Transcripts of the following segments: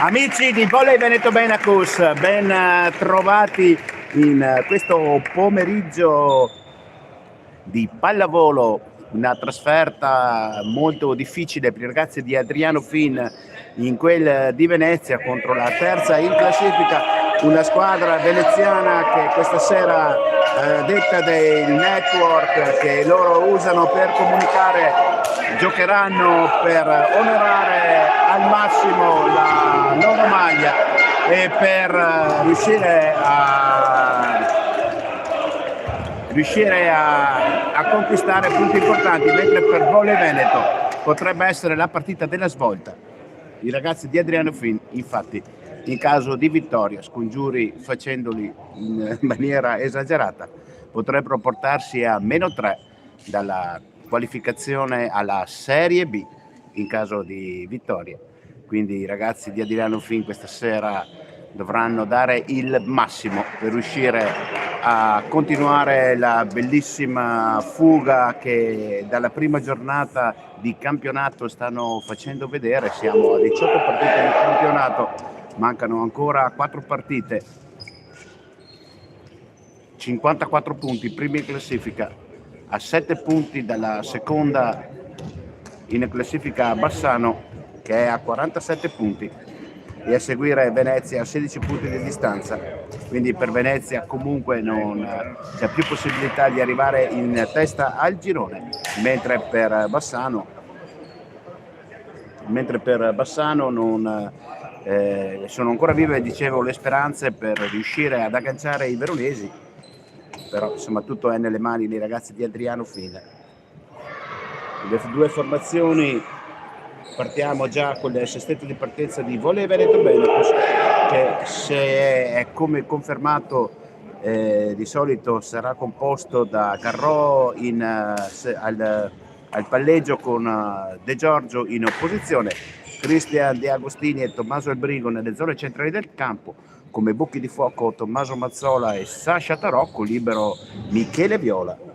Amici di Volley Veneto Benacus, ben trovati in questo pomeriggio di pallavolo, una trasferta molto difficile per i ragazzi di Adriano Fin in quel di Venezia contro la terza in classifica, una squadra veneziana che questa sera detta del network che loro usano per comunicare giocheranno per onorare al massimo la loro maglia e per riuscire a conquistare punti importanti, mentre per Volley Veneto potrebbe essere la partita della svolta. I ragazzi di Adriano Fin, infatti, in caso di vittoria, scongiuri facendoli in maniera esagerata, potrebbero portarsi a -3 dalla qualificazione alla Serie B in caso di vittoria. Quindi i ragazzi di Adriano Fin questa sera dovranno dare il massimo per riuscire a continuare la bellissima fuga che dalla prima giornata di campionato stanno facendo vedere. Siamo a 18 partite di campionato, mancano ancora 4 partite, 54 punti, primi in classifica, a 7 punti dalla seconda in classifica Bassano che è a 47 punti e a seguire Venezia a 16 punti di distanza, quindi per Venezia comunque non c'è più possibilità di arrivare in testa al girone, mentre per Bassano non sono ancora vive, dicevo, le speranze per riuscire ad agganciare i veronesi, però insomma tutto è nelle mani dei ragazzi di Adriano Fin. Le due formazioni, partiamo già con il sestetto di partenza di Volley Veneto Benacus, che se è come confermato di solito sarà composto da Garrò al palleggio con De Giorgio in opposizione, Cristian De Agostini e Tommaso Elbrigo nelle zone centrali del campo, come bocchi di fuoco Tommaso Mazzola e Sasha Tarocco, libero Michele Viola.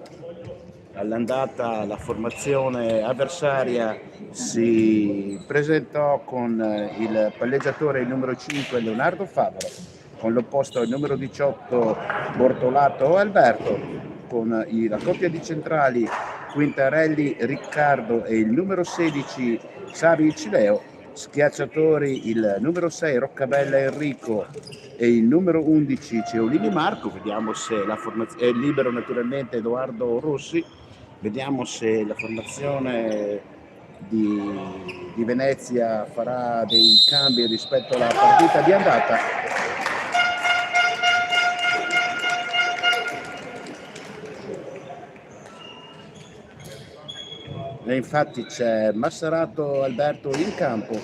All'andata la formazione avversaria si presentò con il palleggiatore il numero 5 Leonardo Favaro, con l'opposto il numero 18 Bortolato Alberto, con la coppia di centrali Quintarelli Riccardo e il numero 16 Savi Cileo, schiacciatori il numero 6 Roccabella Enrico e il numero 11 Ceolini Marco. Vediamo se la formazione è libero, naturalmente Edoardo Rossi. Vediamo se la formazione di Venezia farà dei cambi rispetto alla partita di andata. E infatti c'è Massarato Alberto in campo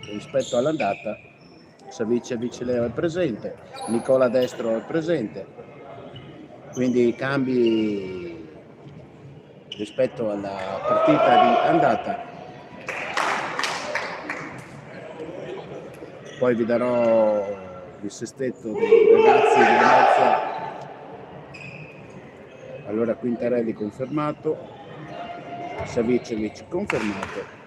rispetto all'andata. Savice Vicileo è presente, Nicola Destro è presente, quindi cambi rispetto alla partita di andata. Poi vi darò il sestetto dei ragazzi di Venezia. Allora Quintarelli confermato, Savicevic confermato,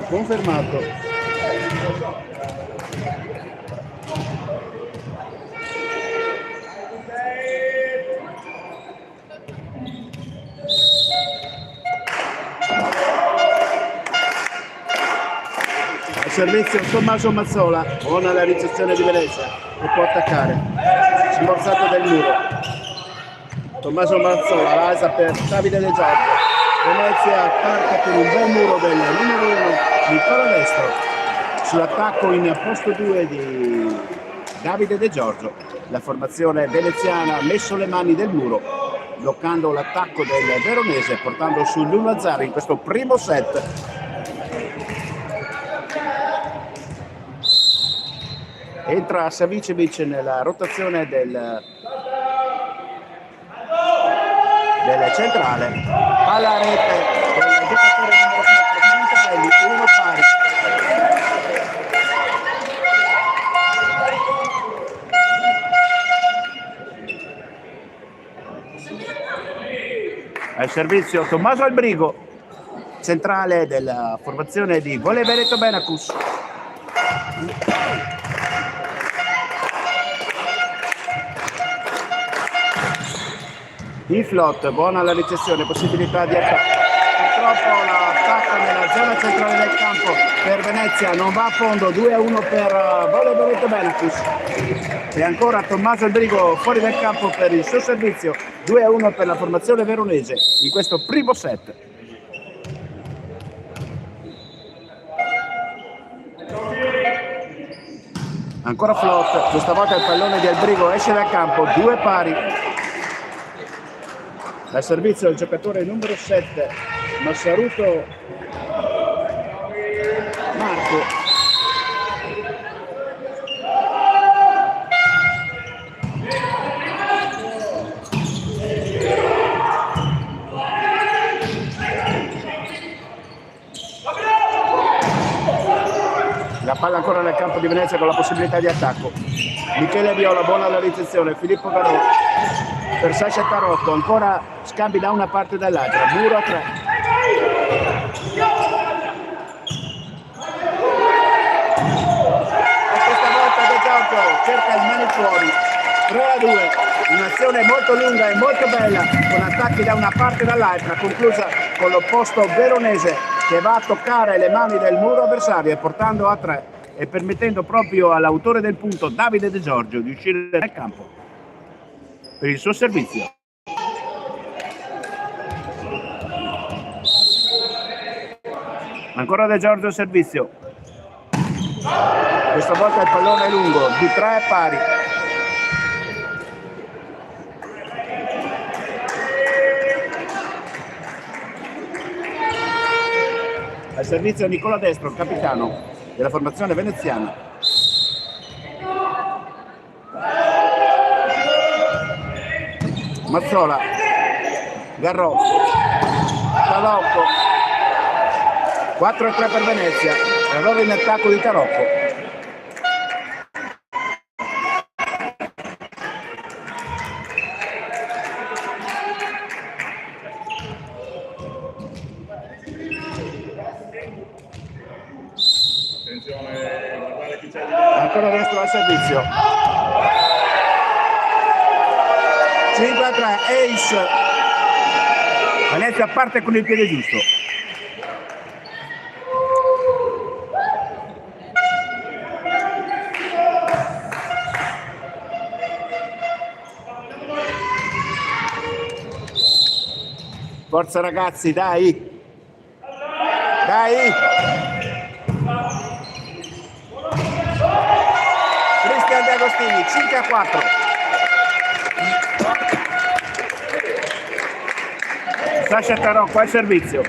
confermato, al servizio Tommaso Mazzola, buona la ricezione di Venezia che può attaccare, smorzato del muro, Tommaso Mazzola, l'asa per Davide De Giorgio. Venezia attacca con un bel muro del numero 1 Nicola Destro, sull'attacco in posto 2 di Davide De Giorgio. La formazione veneziana ha messo le mani del muro, bloccando l'attacco del veronese, portando sull'1-0 in questo primo set. Entra Savicevic nella rotazione del centrale, alla rete del giocatore numero 4 Quintarelli, servizio Tommaso Albrigo, centrale della formazione di Volley Veneto Benacus. Iflot, buona la ricezione, possibilità di attacco. Purtroppo l'attacco nella zona centrale del campo per Venezia non va a fondo, 2-1 per Volley Veneto Benacus. E ancora Tommaso Albrigo fuori dal campo per il suo servizio, 2-1 per la formazione veronese in questo primo set. Ancora Flot, questa volta il pallone di Albrigo esce dal campo, 2 pari. Al servizio il giocatore numero 7, Massaruto Marco. La palla ancora nel campo di Venezia con la possibilità di attacco. Michele Viola, buona la ricezione. Filippo Garrò per Sasha Tarocco, ancora scambi da una parte e dall'altra. Muro a 3. E questa volta De Giorgio cerca il mani fuori. 3-2. Un'azione molto lunga e molto bella, con attacchi da una parte e dall'altra, conclusa con l'opposto veronese che va a toccare le mani del muro avversario e portando a 3 e permettendo proprio all'autore del punto, Davide De Giorgio, di uscire dal campo per il suo servizio. Ancora De Giorgio servizio. Questa volta il pallone è lungo, di 3 pari. Al servizio Nicola Destro, capitano della formazione veneziana. Mazzola, Garrò, Tarocco, 4-3 per Venezia, errore in attacco di Tarocco. Ancora Destro al servizio. 5-3, ace. Venezia parte con il piede giusto. Forza ragazzi, dai! Dai! Cristian De Agostini, 5-4. Sasha Tarocco al servizio.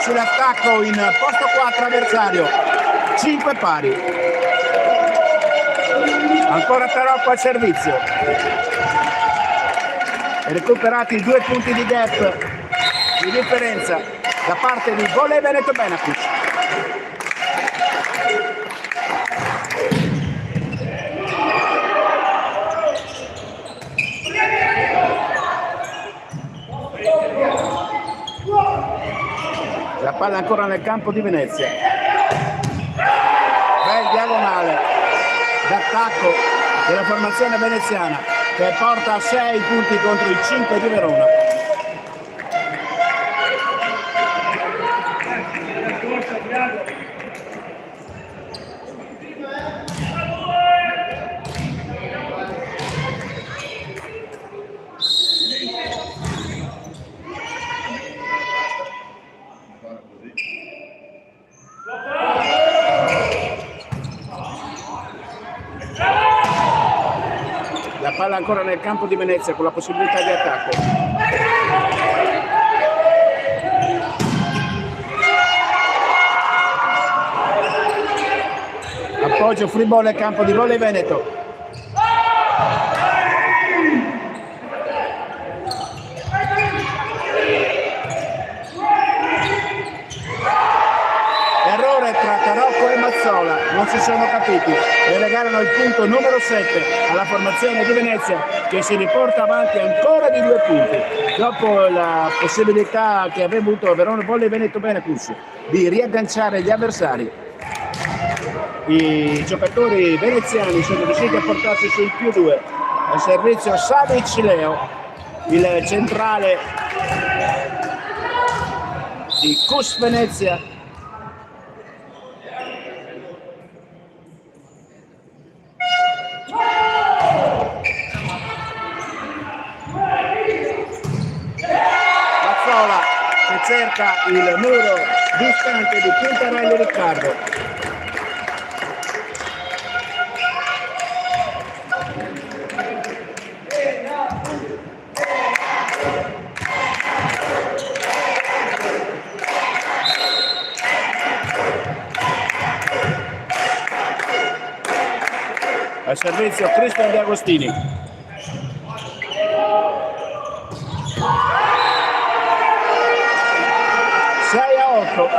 Sull'attacco in posto 4 avversario, 5 pari. Ancora Tarocco al servizio. Recuperati 2 punti di gap di differenza da parte di Volley Veneto Benacus. La palla ancora nel campo di Venezia. Bel diagonale d'attacco della formazione veneziana che porta a 6 punti contro i 5 di Verona. La palla ancora nel campo di Venezia con la possibilità di attacco. Appoggio free ball nel campo di Volley Veneto. si sono capiti e regalano il punto numero 7 alla formazione di Venezia, che si riporta avanti ancora di 2 punti dopo la possibilità che aveva avuto Verona Volley Veneto Benacus di riagganciare gli avversari. I giocatori veneziani sono riusciti a portarsi sul +2 al servizio Savic Leo, il centrale di Cus Venezia. Mazzola che cerca il muro distante di Quintarelli Riccardo. Al servizio Cristian De Agostini. Sei a 8.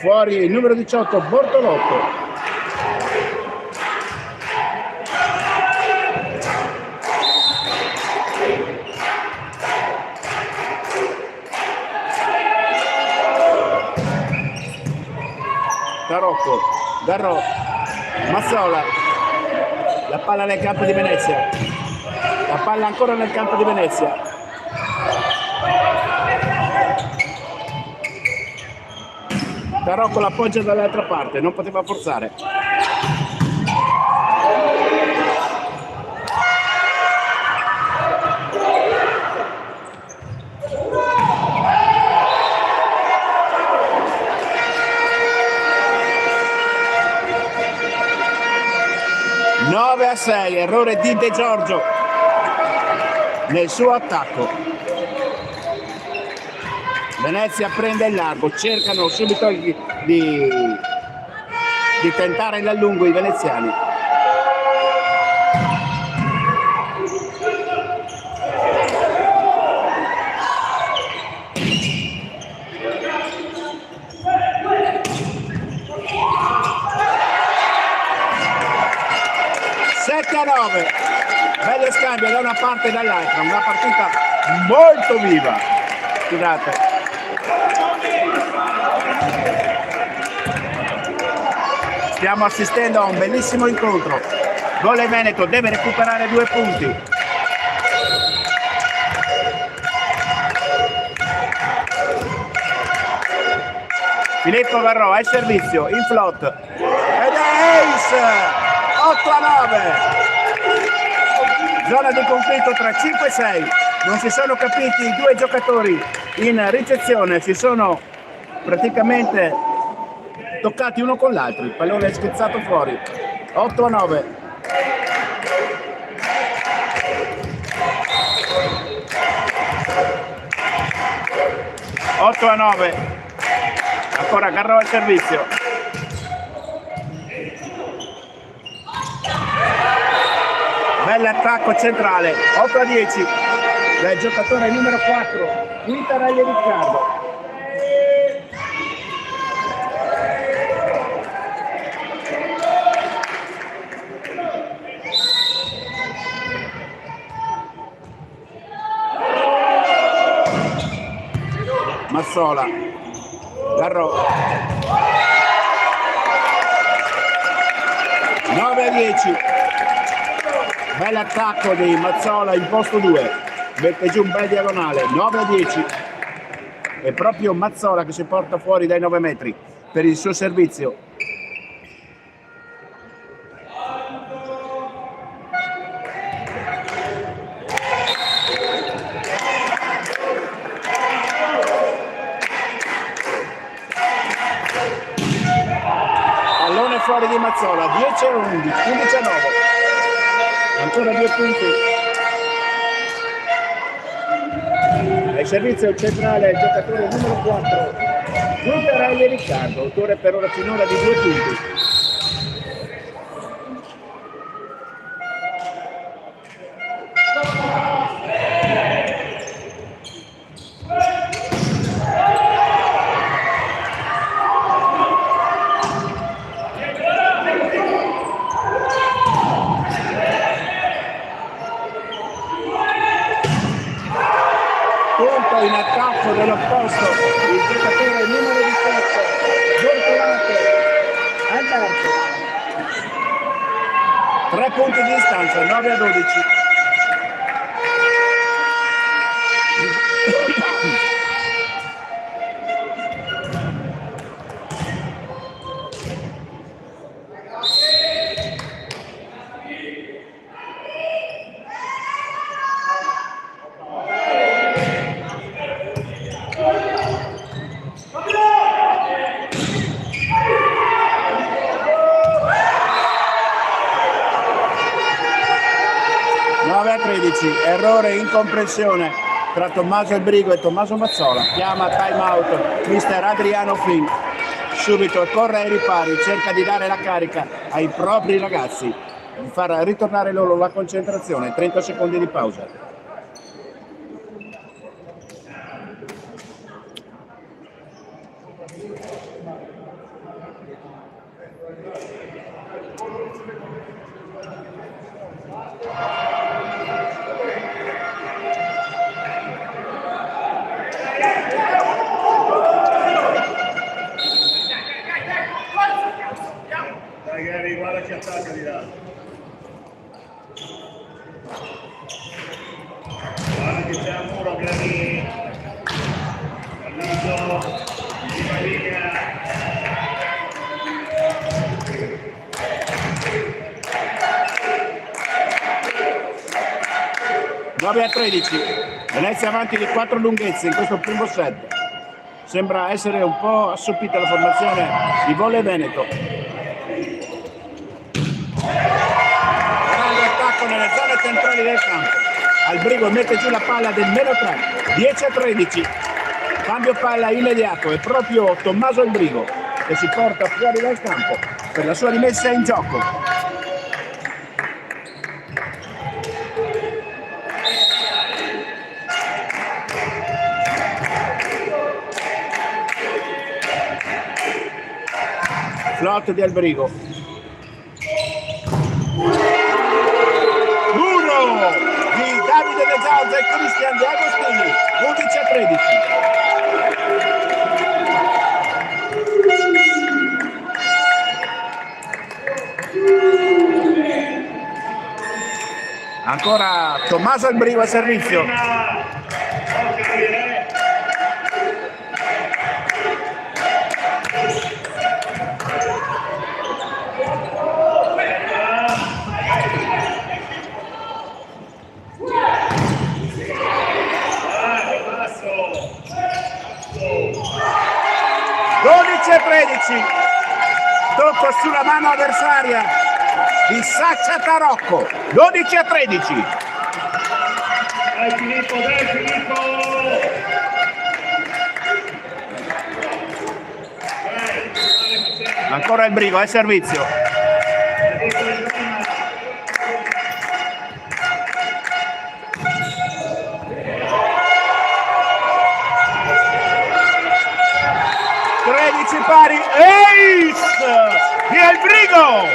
Fuori il numero 18 Bortolotto. Tarocco, Garrò, Mazzola, la palla nel campo di Venezia, la palla ancora nel campo di Venezia. Tarocco l'appoggia dall'altra parte, non poteva forzare. A 6, errore di De Giorgio nel suo attacco. Venezia prende il largo, cercano subito di tentare il lungo i veneziani. Bello scambio da una parte e dall'altra, una partita molto viva. Scusate. Stiamo assistendo a un bellissimo incontro. Volley Veneto deve recuperare 2 punti. Filippo Garrò al servizio, in float. Ed è ace! 8-9. Zona di conflitto tra 5 e 6. Non si sono capiti i 2 giocatori in ricezione, si sono praticamente toccati uno con l'altro. Il pallone è schizzato fuori. 8-9. Ancora Garrò al servizio. Bell'attacco centrale, 8-10 del giocatore numero 4, Quintarelli Riccardo. Mazzola, Garrò. 9-10. Bell'attacco di Mazzola in posto 2, mette giù un bel diagonale. 9-10. È proprio Mazzola che si porta fuori dai 9 metri per il suo servizio. Pallone fuori di Mazzola, 10-11, 15-9. Ancora 2 punti. Al servizio centrale il giocatore numero 4, Quintarelli Riccardo, autore per ora finora di 2 punti. in attacco dell'opposto il giocatore numero 18 Bortolante Alberto. 3 punti di distanza, 9-12. Errore, incomprensione tra Tommaso Elbrigo e Tommaso Mazzola. Chiama time out mister Adriano Fin. Subito corre ai ripari, cerca di dare la carica ai propri ragazzi, di far ritornare loro la concentrazione. 30 secondi di pausa. Guarda che attacca di là. Guarda che c'è un muro, Gary. Carlito, di Maria. 9-13. Venezia avanti di 4 lunghezze in questo primo set. Sembra essere un po' assopita la formazione di Volley Veneto. Nelle zone centrali del campo. Albrigo mette giù la palla del -3, 10-13. Cambio palla immediato, è proprio Tommaso Albrigo che si porta fuori dal campo per la sua rimessa in gioco. Flot di Albrigo. Di Davide De Giorgio e Cristian De Agostini, 11-13. Ancora Tommaso Albrigo a servizio. Tocco sulla mano avversaria di Sasha Tarocco. 12-13. Dai Filippo, dai Filippo. Ancora il Brigo, è servizio. Pari, ace di Albrigo.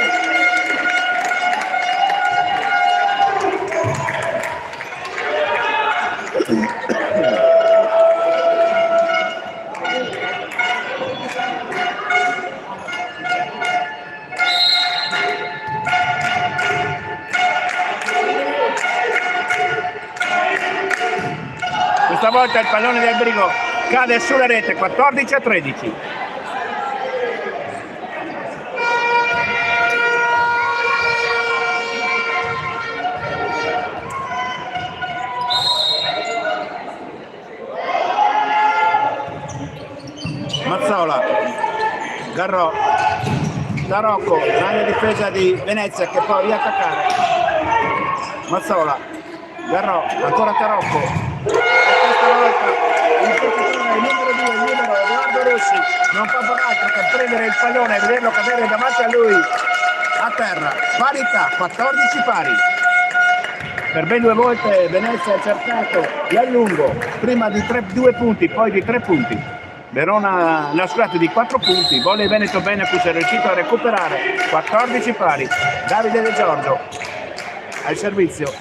Questa volta il pallone di Albrigo cade sulla rete, 14-13. Mazzola, Garrò, Tarocco, grande difesa di Venezia che può riattaccare. Mazzola, Garrò, ancora Tarocco. E questa volta il giocatore numero 2, il libero Edoardo Rossi, non fa altro che prendere il pallone e vederlo cadere davanti a lui a terra. Parità, 14 pari. Per ben 2 volte Venezia ha cercato l'allungo, prima di 2 punti, poi di 3 punti. Verona ne ha scorato di 4 punti, Volley Veneto Benacus è riuscito a recuperare 14 pari. Davide De Giorgio al servizio.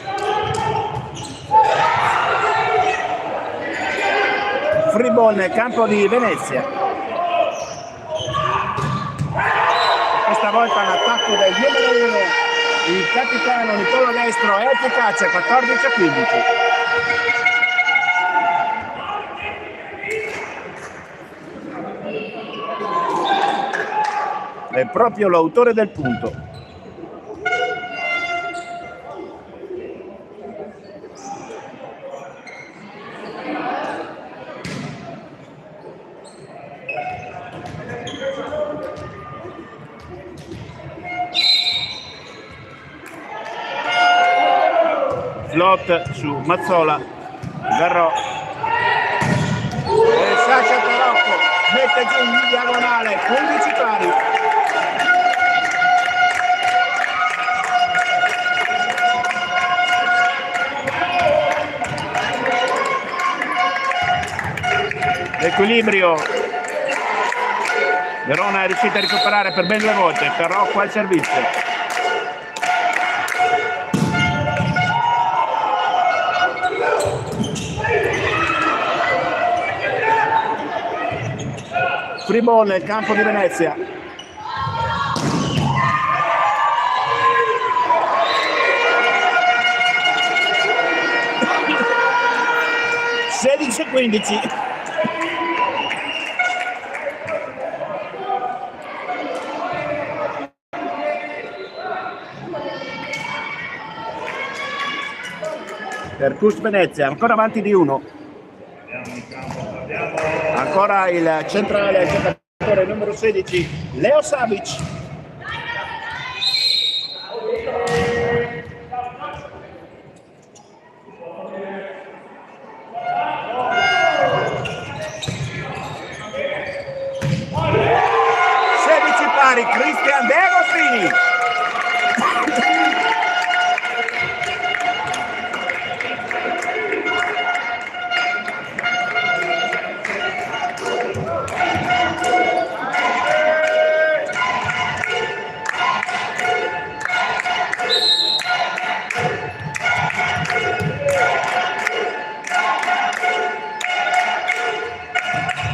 free ball nel campo di Venezia. Questa volta l'attacco del numero 1, il capitano Nicola Destro, è efficace, 14-15. È proprio l'autore del punto. Slot su Mazzola, Garrò, e Sasha Tarocco mette giù in diagonale, 15 pari. L'equilibrio Verona è riuscita a recuperare per ben 2 volte, però qua il servizio. Free ball nel campo di Venezia. (16 15). Per Cus Venezia, ancora avanti di 1. Ancora il centrale, il giocatore numero 16, Leo Savic. Cristian De Agostini.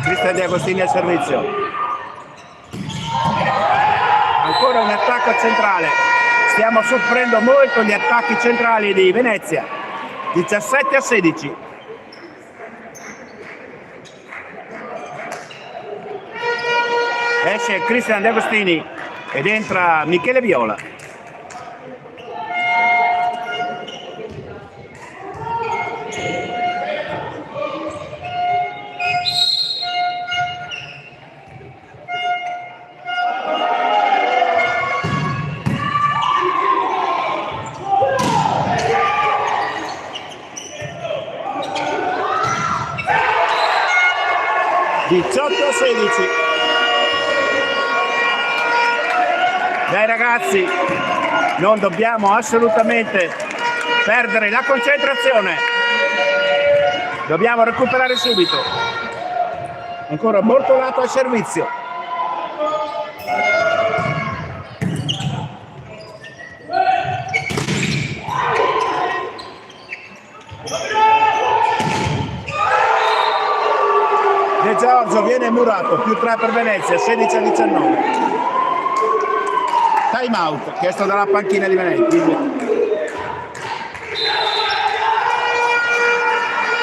Cristian De Agostini al servizio. Ancora un attacco centrale, stiamo soffrendo molto gli attacchi centrali di Venezia. 17-16. Esce Cristian De Agostini ed entra Michele Viola. Dai ragazzi, non dobbiamo assolutamente perdere la concentrazione, dobbiamo recuperare subito. Ancora Bortolato al servizio. De Giorgio viene murato, più 3 per Venezia, 16-19. Time out chiesto dalla panchina di Venezia.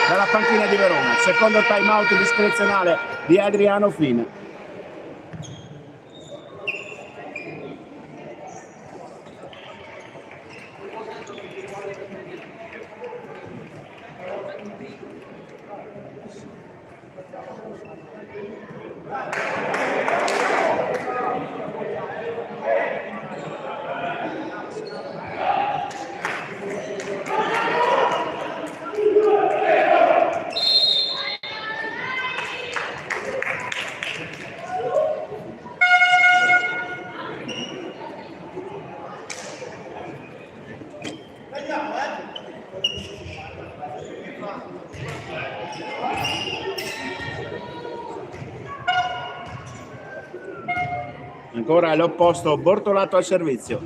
Dalla panchina di Verona, secondo time out discrezionale di Adriano Fina. Ancora all'opposto Bortolato al servizio.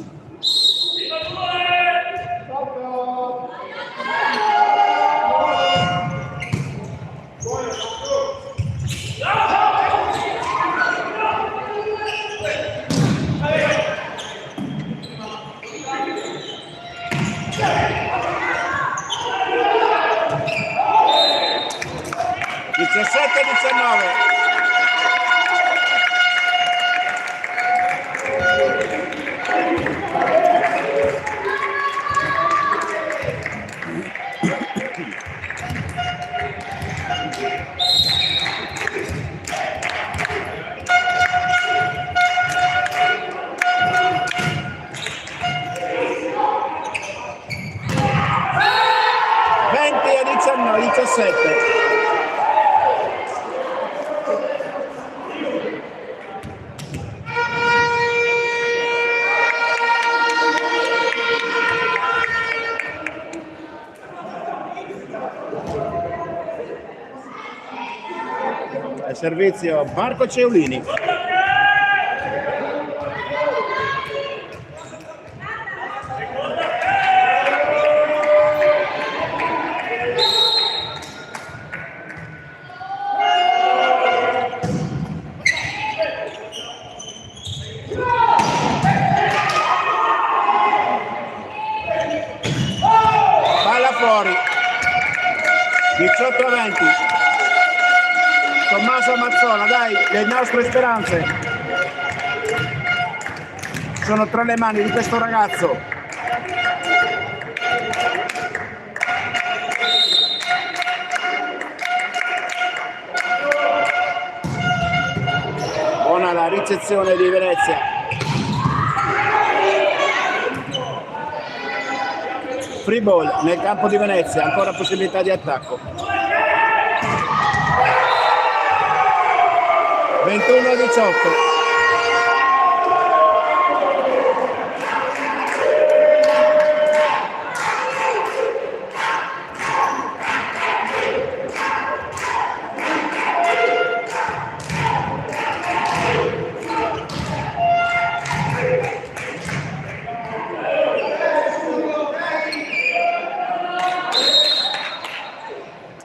17-19. No, 17. Al servizio Marco Ceolini. Fuori 18-20. Tommaso Mazzola, dai, le nostre speranze sono tra le mani di questo ragazzo. Buona la ricezione di Venezia. Free ball nel campo di Venezia, ancora possibilità di attacco. 21-18.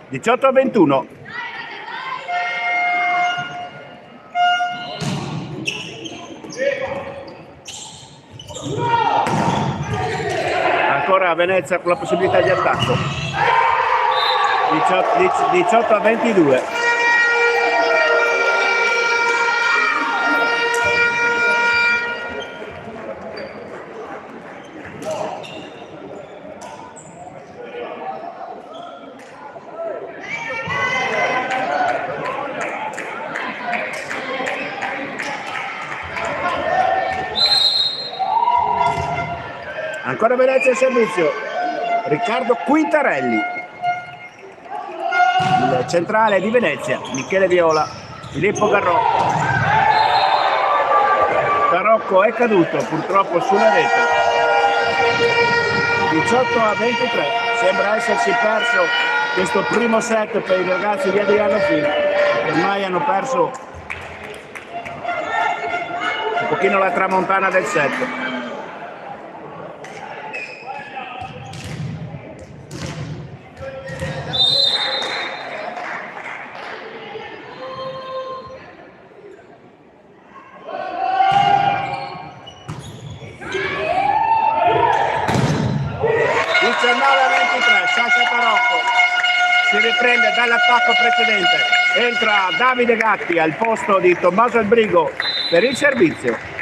Diciotto a 21. Ancora Venezia con la possibilità di attacco. 18 a 22. Ancora Venezia in servizio, Riccardo Quintarelli, il centrale di Venezia, Michele Viola, Filippo Garrocco. Garrocco è caduto purtroppo sulla rete. 18 a 23, sembra essersi perso questo primo set per i ragazzi di Adriano Fino, ormai hanno perso un pochino la tramontana del set. Si riprende dall'attacco precedente, entra Davide Gatti al posto di Tommaso Albrigo per il servizio.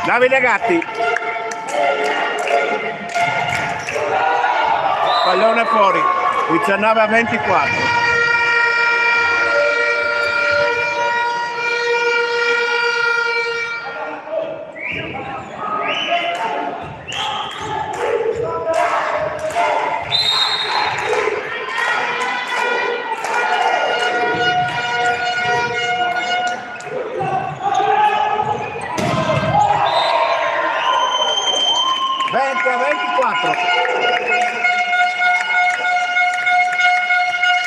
Davide Gatti, pallone fuori, 19 a 24.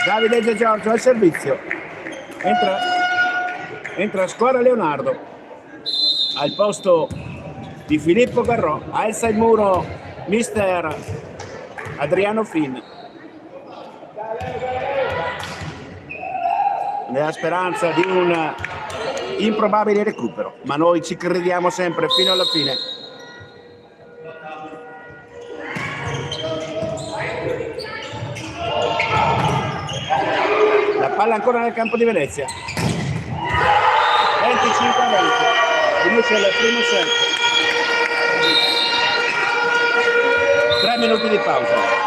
Davide De Giorgio al servizio, entra Scuola Leonardo al posto di Filippo Garrò, alza il muro mister Adriano Fin, nella speranza di un improbabile recupero, ma noi ci crediamo sempre fino alla fine. La palla ancora nel campo di Venezia. 25-20, finisce il primo set. 3 minuti di pausa.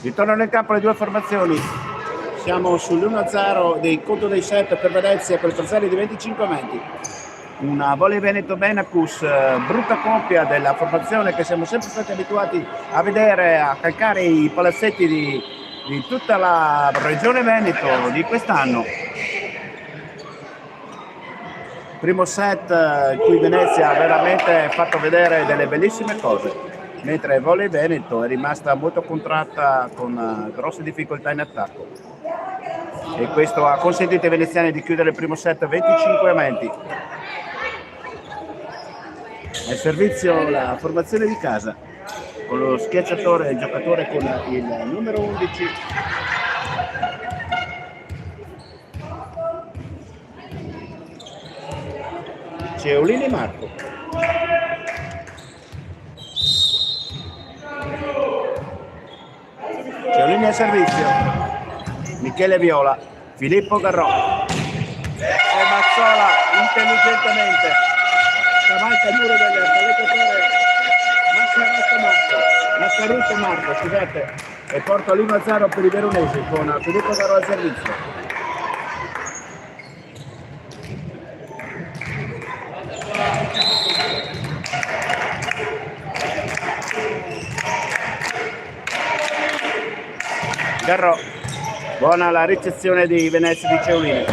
Ritorno nel campo le due formazioni. Siamo sull'1-0 dei conto dei set per Venezia con il parziale di 25-20. Una Volley Veneto Benacus, brutta coppia della formazione che siamo sempre stati abituati a vedere, a calcare i palazzetti di tutta la regione Veneto di quest'anno. Primo set in cui Venezia ha veramente fatto vedere delle bellissime cose. mentre Volley Veneto è rimasta molto contratta con grosse difficoltà in attacco. E questo ha consentito ai veneziani di chiudere il primo set 25-20. Al servizio la formazione di casa, con lo schiacciatore e il giocatore con il numero 11. Ceolini Marco. Ceolini al servizio. Michele Viola, Filippo Garrò. E Mazzola intelligentemente cavalca il muro del palleggiatore Massaruto Marco, scusate, e porta l'1-0 per i veronesi con Filippo Garrò al servizio. Garrò, buona la ricezione di Venezia di Ceolini, e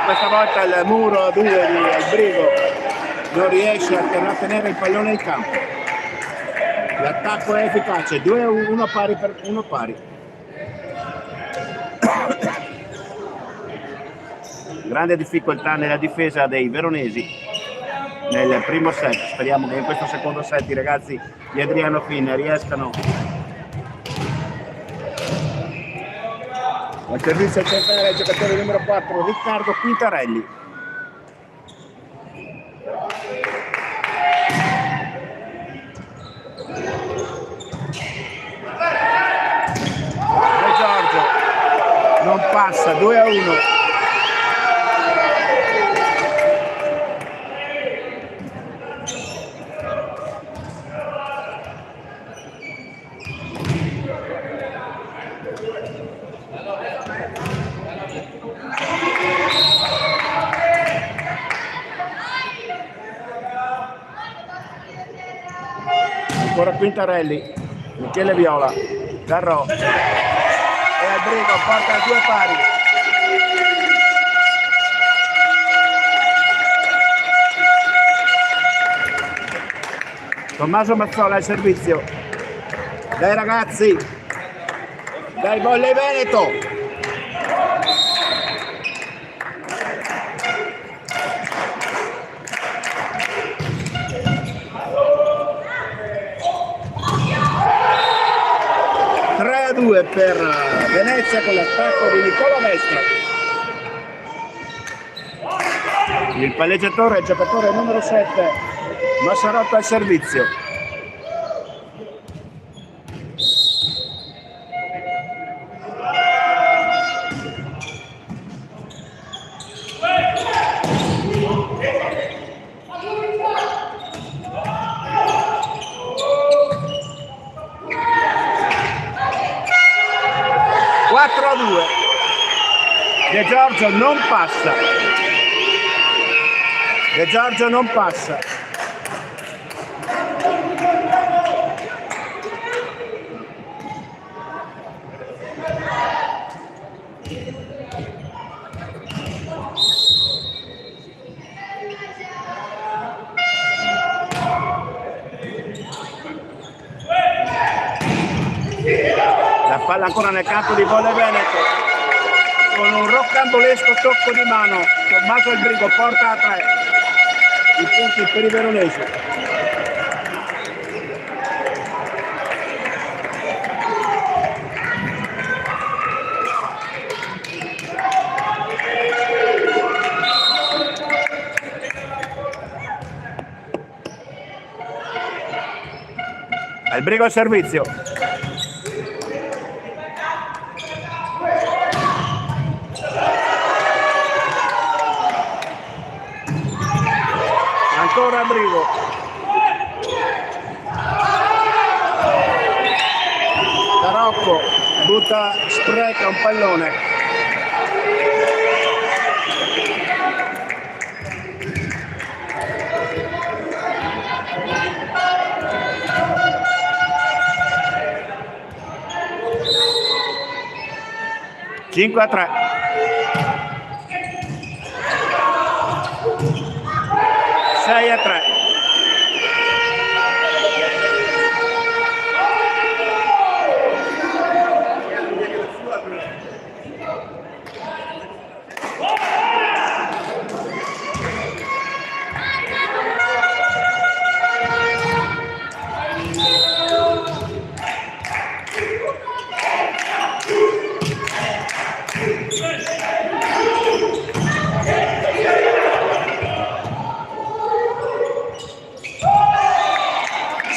questa volta il muro a 2 di Albrigo non riesce a tenere il pallone in campo. L'attacco è efficace, 2-1 pari per 1 pari. Grande difficoltà nella difesa dei veronesi nel primo set. Speriamo che in questo secondo set i ragazzi di Adriano Fin riescano. Al servizio centrale il giocatore numero 4 Riccardo Quintarelli. De Giorgio non passa, 2-1. Ancora Quintarelli, Michele Viola, Garrò e Albrigo porta a 2 pari. Tommaso Mazzola al servizio. Dai ragazzi, dai Volley Veneto. Per Venezia con l'attacco di Nicola Mestra. Il palleggiatore, il giocatore numero 7 Massarotto al servizio. De Giorgio non passa. De Giorgio non passa. La palla ancora nel campo di Volley Veneto. Con un roccambolesco tocco di mano, Tommaso Albrigo porta a 3 i punti per i veronesi. Albrigo al servizio. Ancora Albrigo. Tarocco butta, spreca un pallone. Cinque a 3. 6 a 3.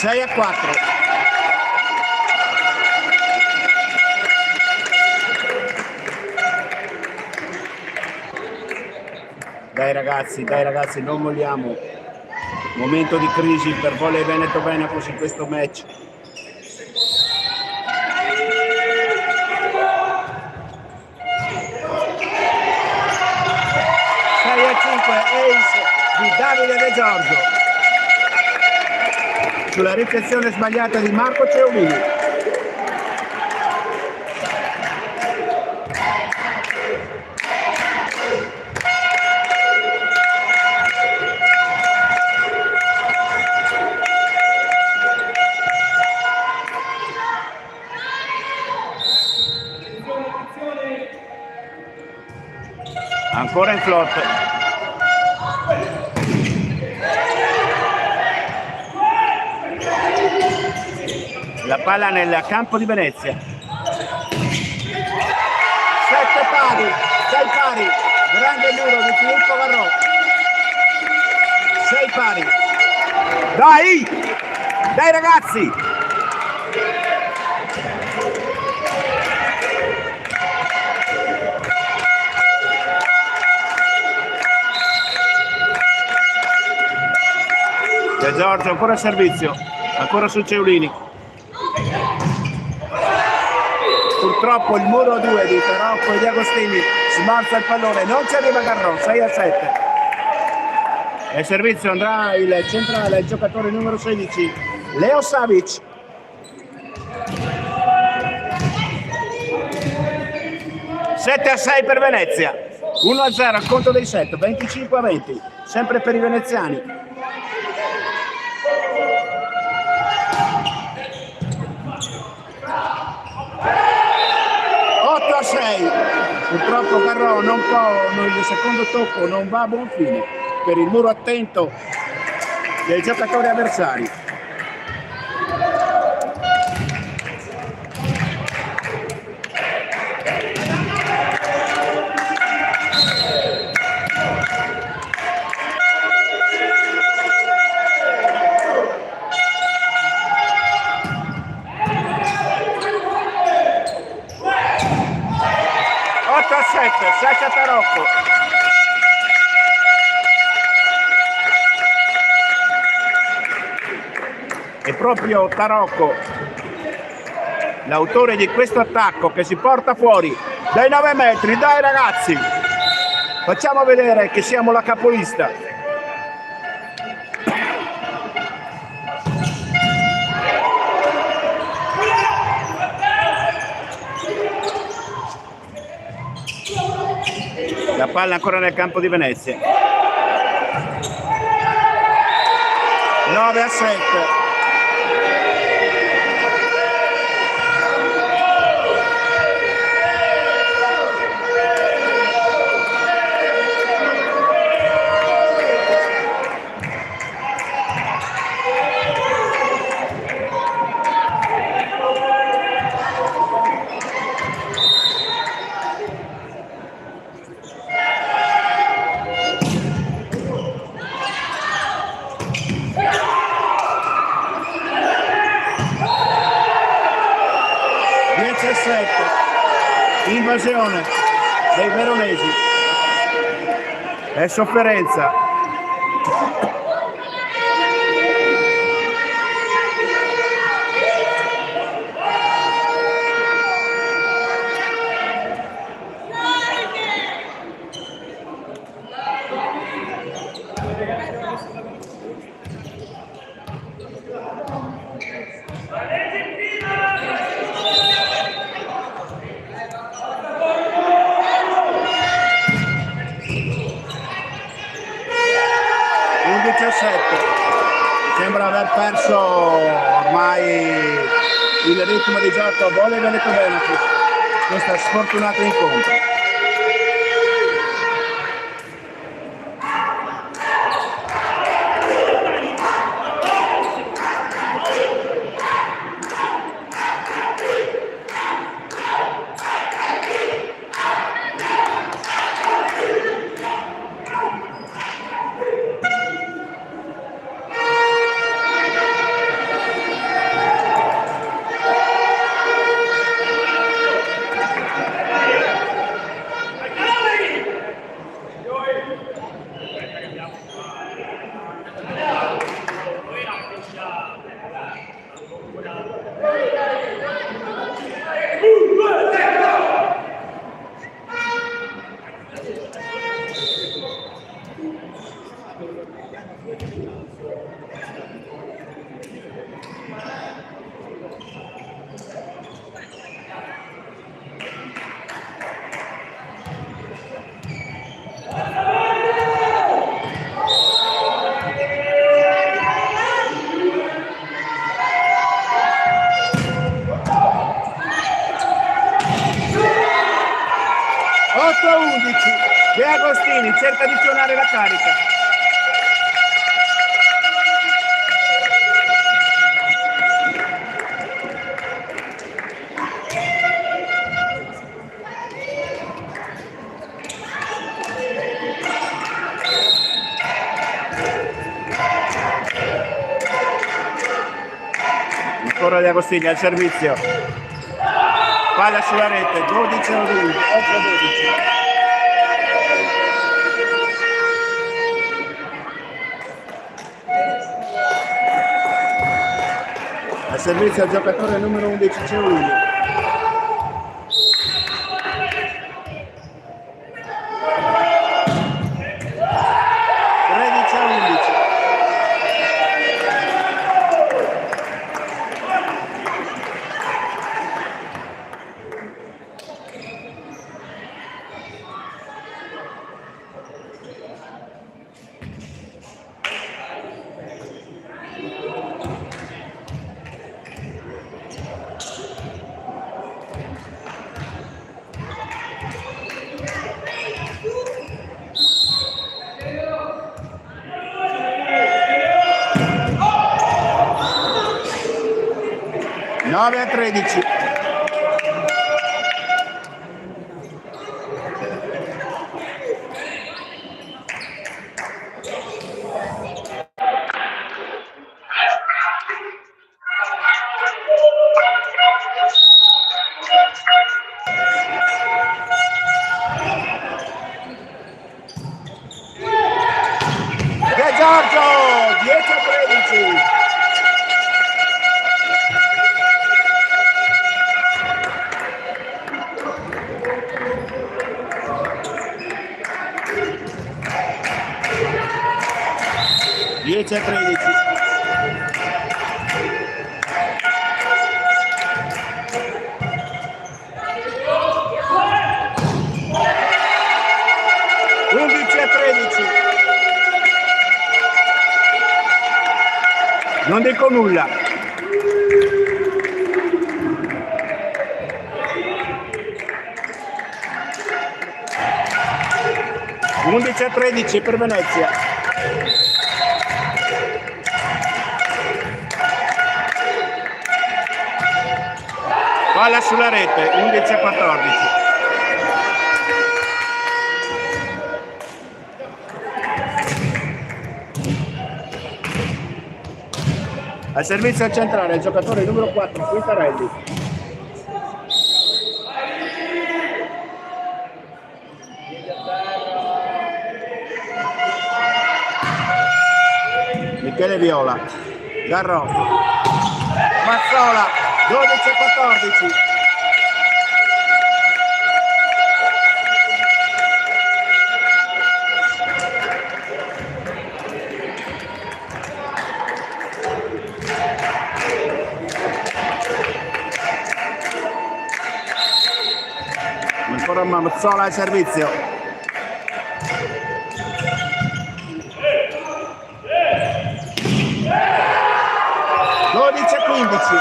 6-4. Dai ragazzi, non molliamo. Momento di crisi per Volley Veneto Venacus in questo match. Ace di Davide De Giorgio sulla ricezione sbagliata di Marco Ceolini. Ancora in flotte. La palla nel campo di Venezia. 7 pari, 6 pari, grande muro di Filippo Garrò. 6 pari. Dai ragazzi! De Giorgio ancora a servizio, ancora su Ceolini. Purtroppo il muro 2 di Tarocco e di Agostini smorza il pallone, non ci arriva Garrò, 6-7. E il servizio andrà il centrale, il giocatore numero 16, Leo Savic. Sette a 6 per Venezia, 1-0 al conto dei set, 25-20, sempre per i veneziani. Purtroppo Garrò non può, il secondo tocco non va a buon fine per il muro attento dei giocatori avversari. Sasha Tarocco. È proprio Tarocco l'autore di questo attacco che si porta fuori dai 9 metri. Dai ragazzi, facciamo vedere che siamo la capolista. La palla ancora nel campo di Venezia. 9-7. Invasione dei veronesi e sofferenza. Sembra aver perso ormai il ritmo di gioco Volley Veneto Venacus, questo sfortunato incontro. De Agostini cerca di suonare la carica. Ancora De Agostini al servizio, palla sulla rete, 12 a 12. Al servizio al giocatore numero 11 Ceulini. Nove a 13. De Giorgio, 10 a 13. Dieci a 13. Non dico nulla. Undici a 13 per Venezia. Palla sulla rete, 11 a 14. Al servizio al centrale il giocatore numero 4, Quintarelli. Michele Viola, Garro, Mazzola, 12 a 14. Ancora Mazzola al servizio. (12 a 15).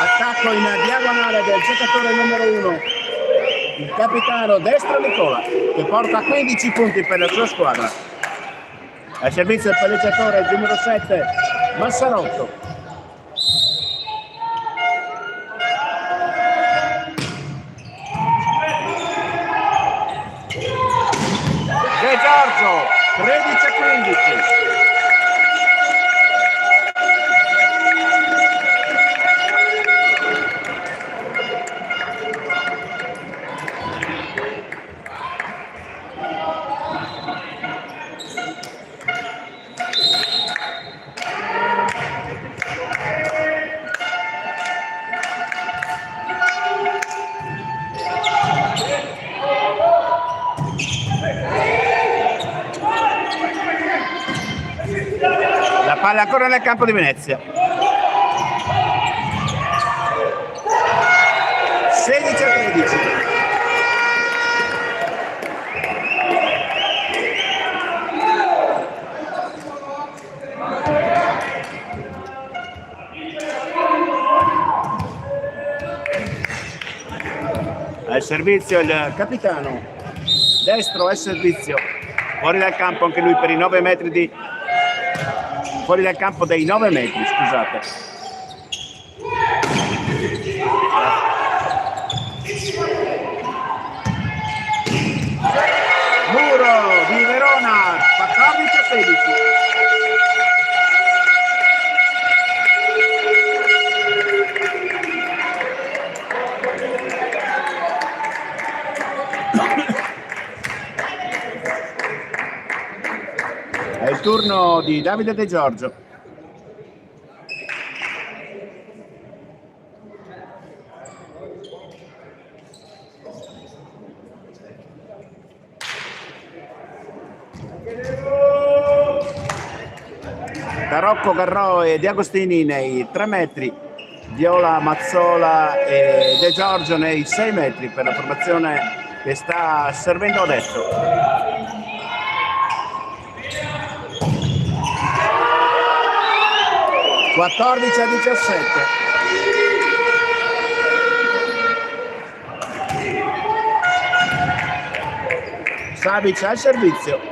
Attacco in diagonale del giocatore numero 1, il capitano destro Nicola, che porta 15 punti per la sua squadra. Al servizio del palleggiatore il numero 7, Massarotto. De Giorgio, 13 a 15. La palla ancora nel campo di Venezia. 16 a 13. Al servizio il capitano destro e servizio, fuori dal campo anche lui per i 9 metri di fuori dal campo dei 9 metri, scusate. Muro di Verona 14-16. È il turno di Davide De Giorgio. Rocco Garrò e Di Agostini nei 3 metri, Viola, Mazzola e De Giorgio nei 6 metri per la formazione che sta servendo adesso. (14-17). Savic al servizio.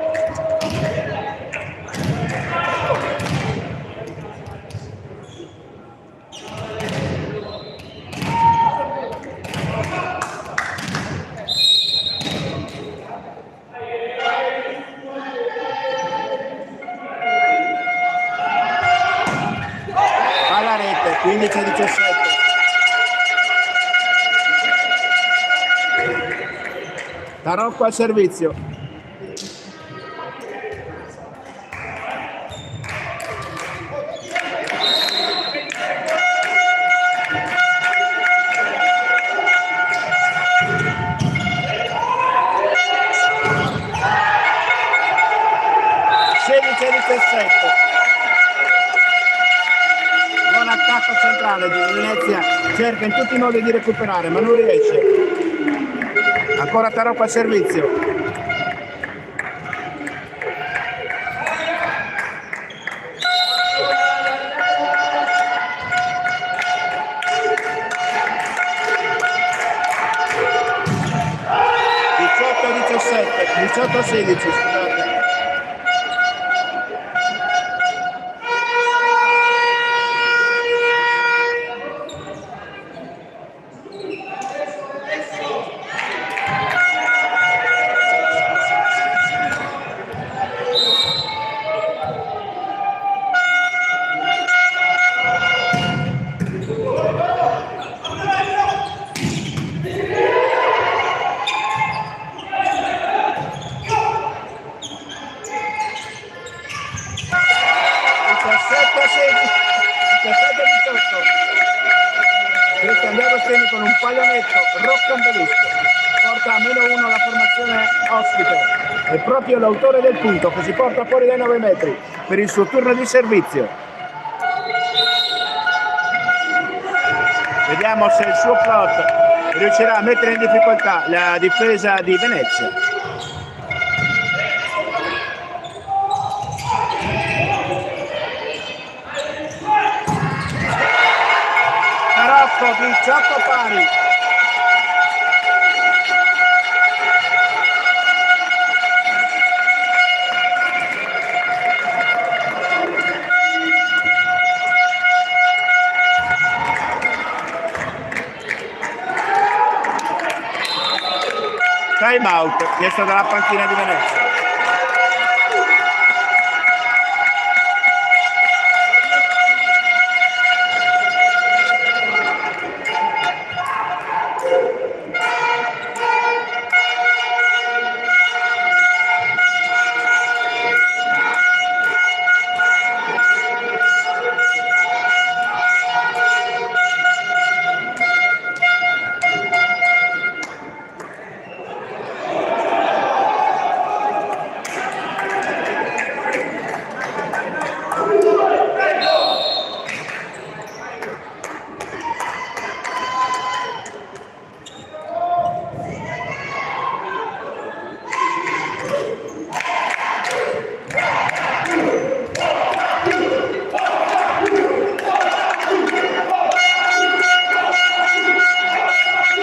Alla rete, 15-17. Tarocco al servizio. Buon attacco centrale di Venezia, cerca in tutti i modi di recuperare ma non riesce. Ancora Tarocco al servizio. (18-17), 18-16, scusate. Cristian Di Agostini con un pallonetto rocambolesco porta a -1 la formazione ospite. È proprio l'autore del punto che si porta fuori dai 9 metri per il suo turno di servizio. Vediamo se il suo plot riuscirà a mettere in difficoltà la difesa di Venezia. Tarocco, 18 pari. Time out chiesto dalla panchina di Venezia.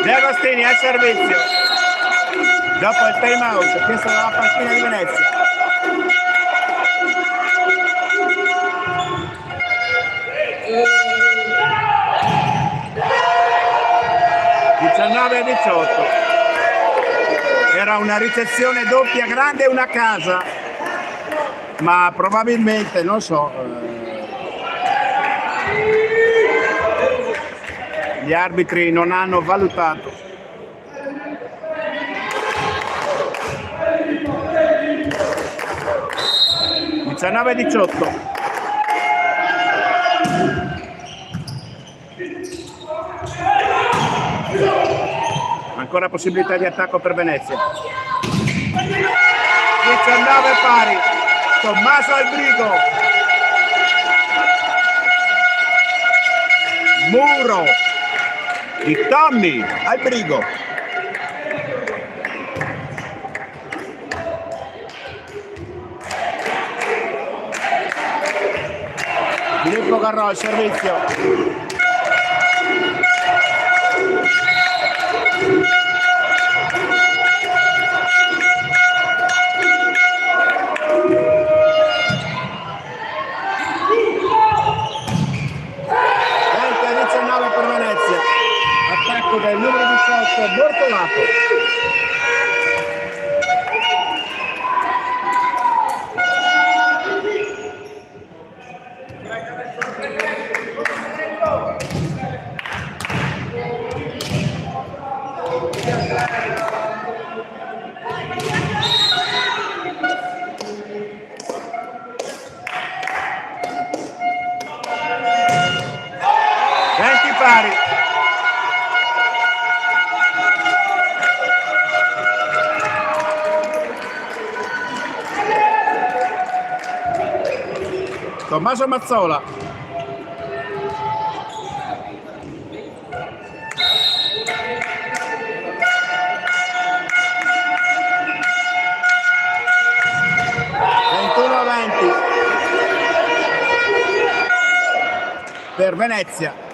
Di Agostini al servizio. Dopo il time out chiesto dalla panchina di Venezia. (19 a 18). Era una ricezione doppia grande e una casa, ma probabilmente non so, gli arbitri non hanno valutato. (19 a 18). Ancora possibilità di attacco per Venezia. 19 pari. Tommaso Albrigo. Muro di Tommy Albrigo. Filippo Garrò il servizio. Del numero 18 Bortolato. Pari. Tommaso Mazzola. Per Venezia.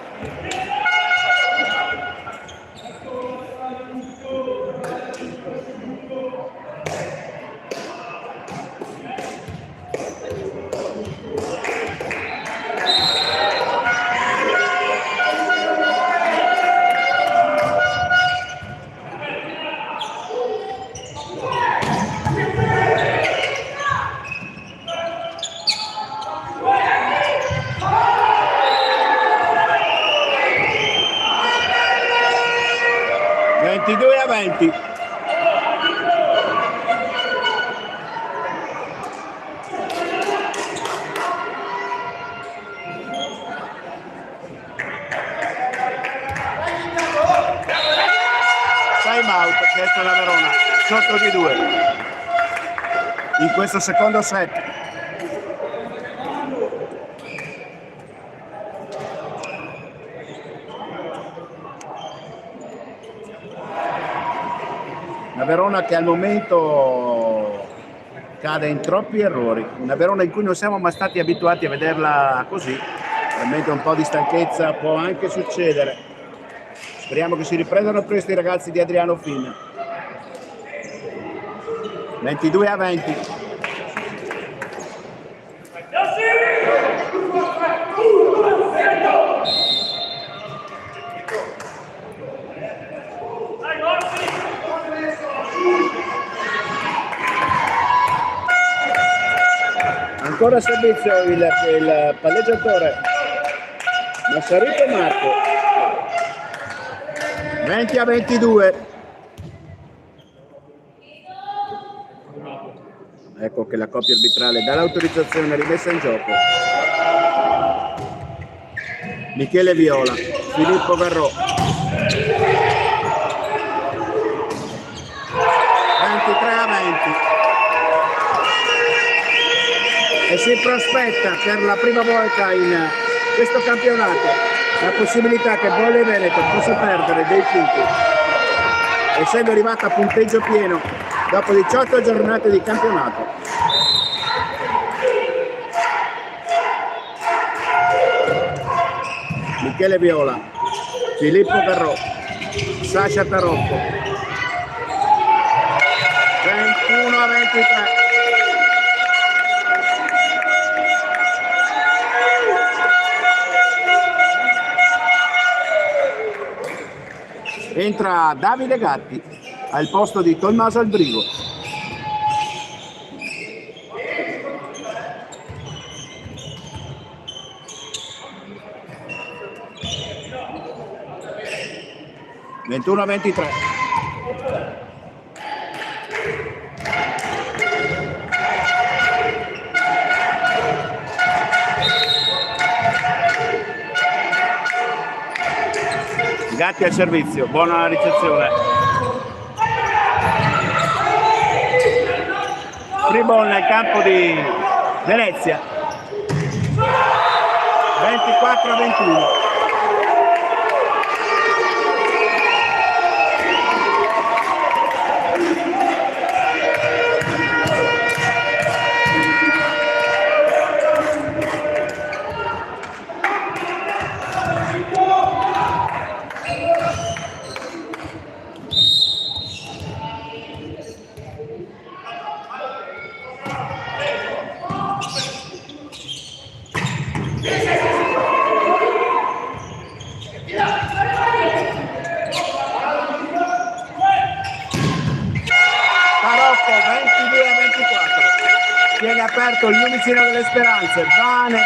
Avanti. Time out chiesto da Verona, sotto di 2 in questo secondo set. Una Verona che al momento cade in troppi errori, una Verona in cui non siamo mai stati abituati a vederla così, veramente un po' di stanchezza può anche succedere. Speriamo che si riprendano presto i ragazzi di Adriano Fin. 22-20. Ancora a servizio il palleggiatore Massarito Marco. 20-22. Ecco che la coppia arbitrale dà l'autorizzazione rimessa in gioco. Michele Viola, Filippo Garrò. 23-20. E si prospetta per la prima volta in questo campionato la possibilità che Volley Veneto possa perdere dei punti, essendo arrivata a punteggio pieno dopo 18 giornate di campionato. Michele Viola, Filippo Garrò, Sasha Tarocco. 21-23. Entra Davide Gatti al posto di Tommaso Albrigo. Ventuno a 23. Gatti al servizio, buona ricezione. Free ball nel campo di Venezia. 24 a 21. Viene aperto il lumicino delle speranze, vane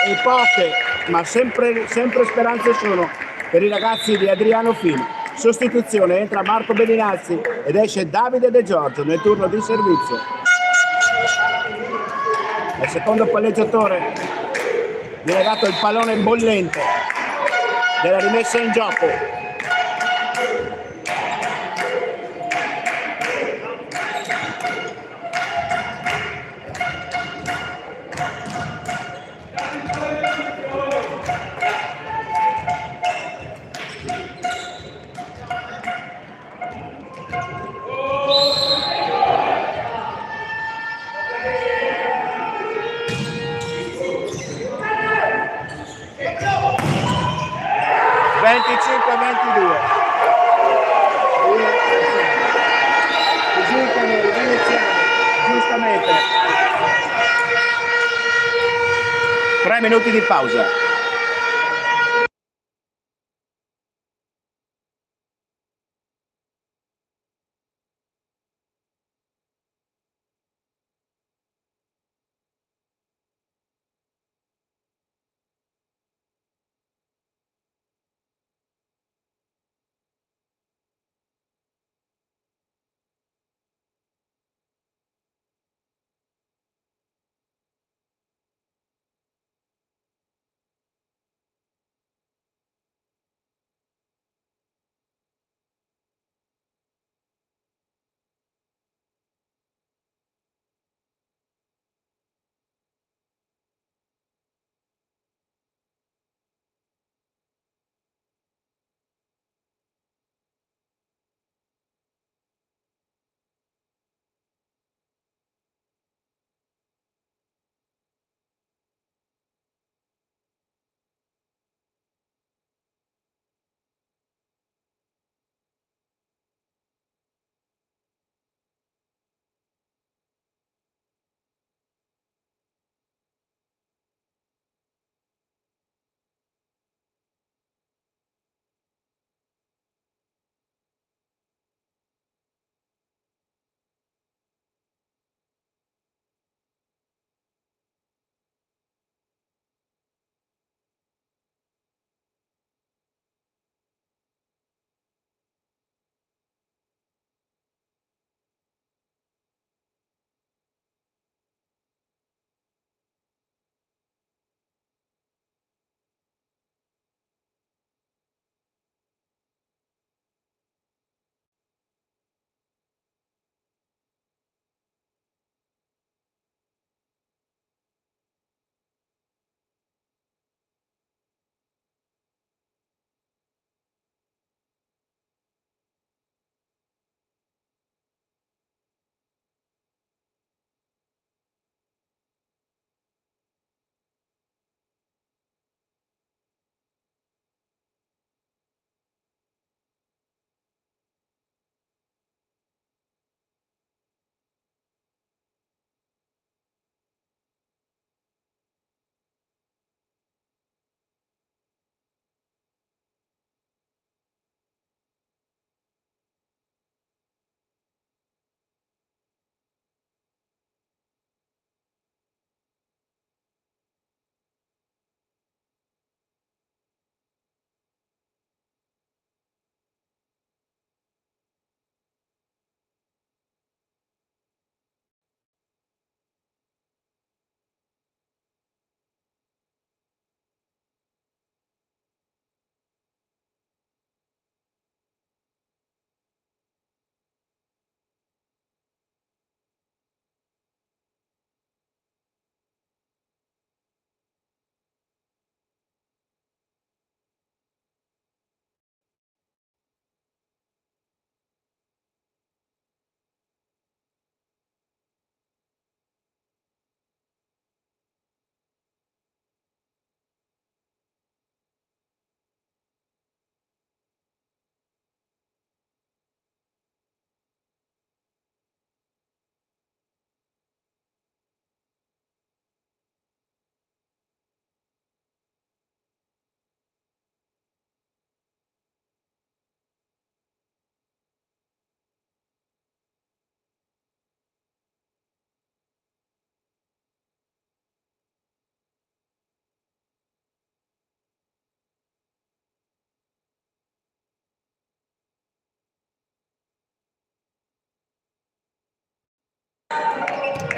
e poche, ma sempre speranze sono per i ragazzi di Adriano Fini. Sostituzione, entra Marco Bellinazzi ed esce Davide De Giorgio nel turno di servizio. Al secondo palleggiatore viene dato il pallone bollente della rimessa in gioco. Giustamente 3 minuti di pausa.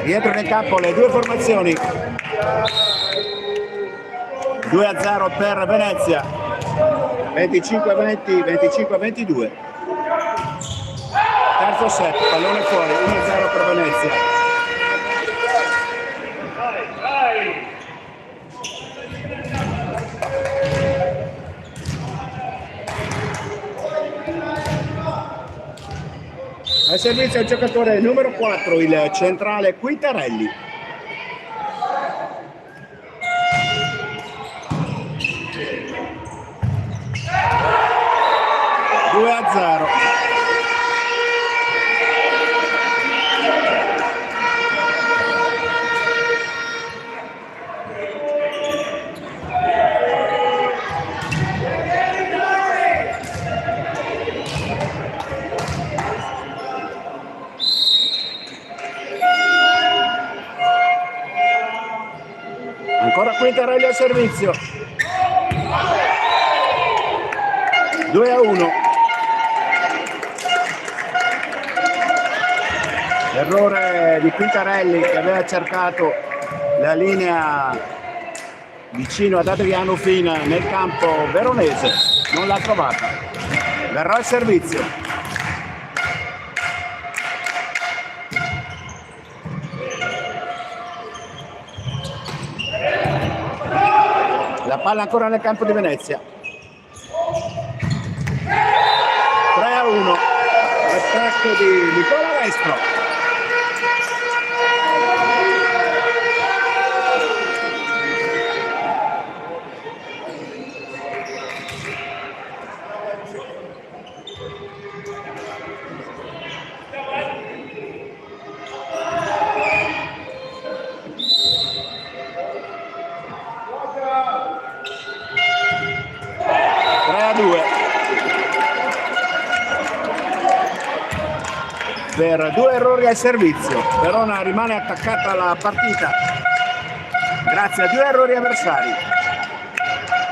Rientro nel campo le due formazioni. 2-0 per Venezia. 25-20, 25-22. Terzo set, pallone fuori, 1-0 per Venezia. Vai! Al servizio il giocatore numero 4, il centrale Quintarelli. Due a 0. Ancora Quintarelli al servizio. 2 a 1. Errore di Quintarelli che aveva cercato la linea vicino ad Adriano Fina nel campo veronese, non l'ha trovata. Verrà al servizio. La palla ancora nel campo di Venezia. 3 a 1. Attacco di Nicola Vestro. Per due errori al servizio. Verona rimane attaccata alla partita grazie a due errori avversari.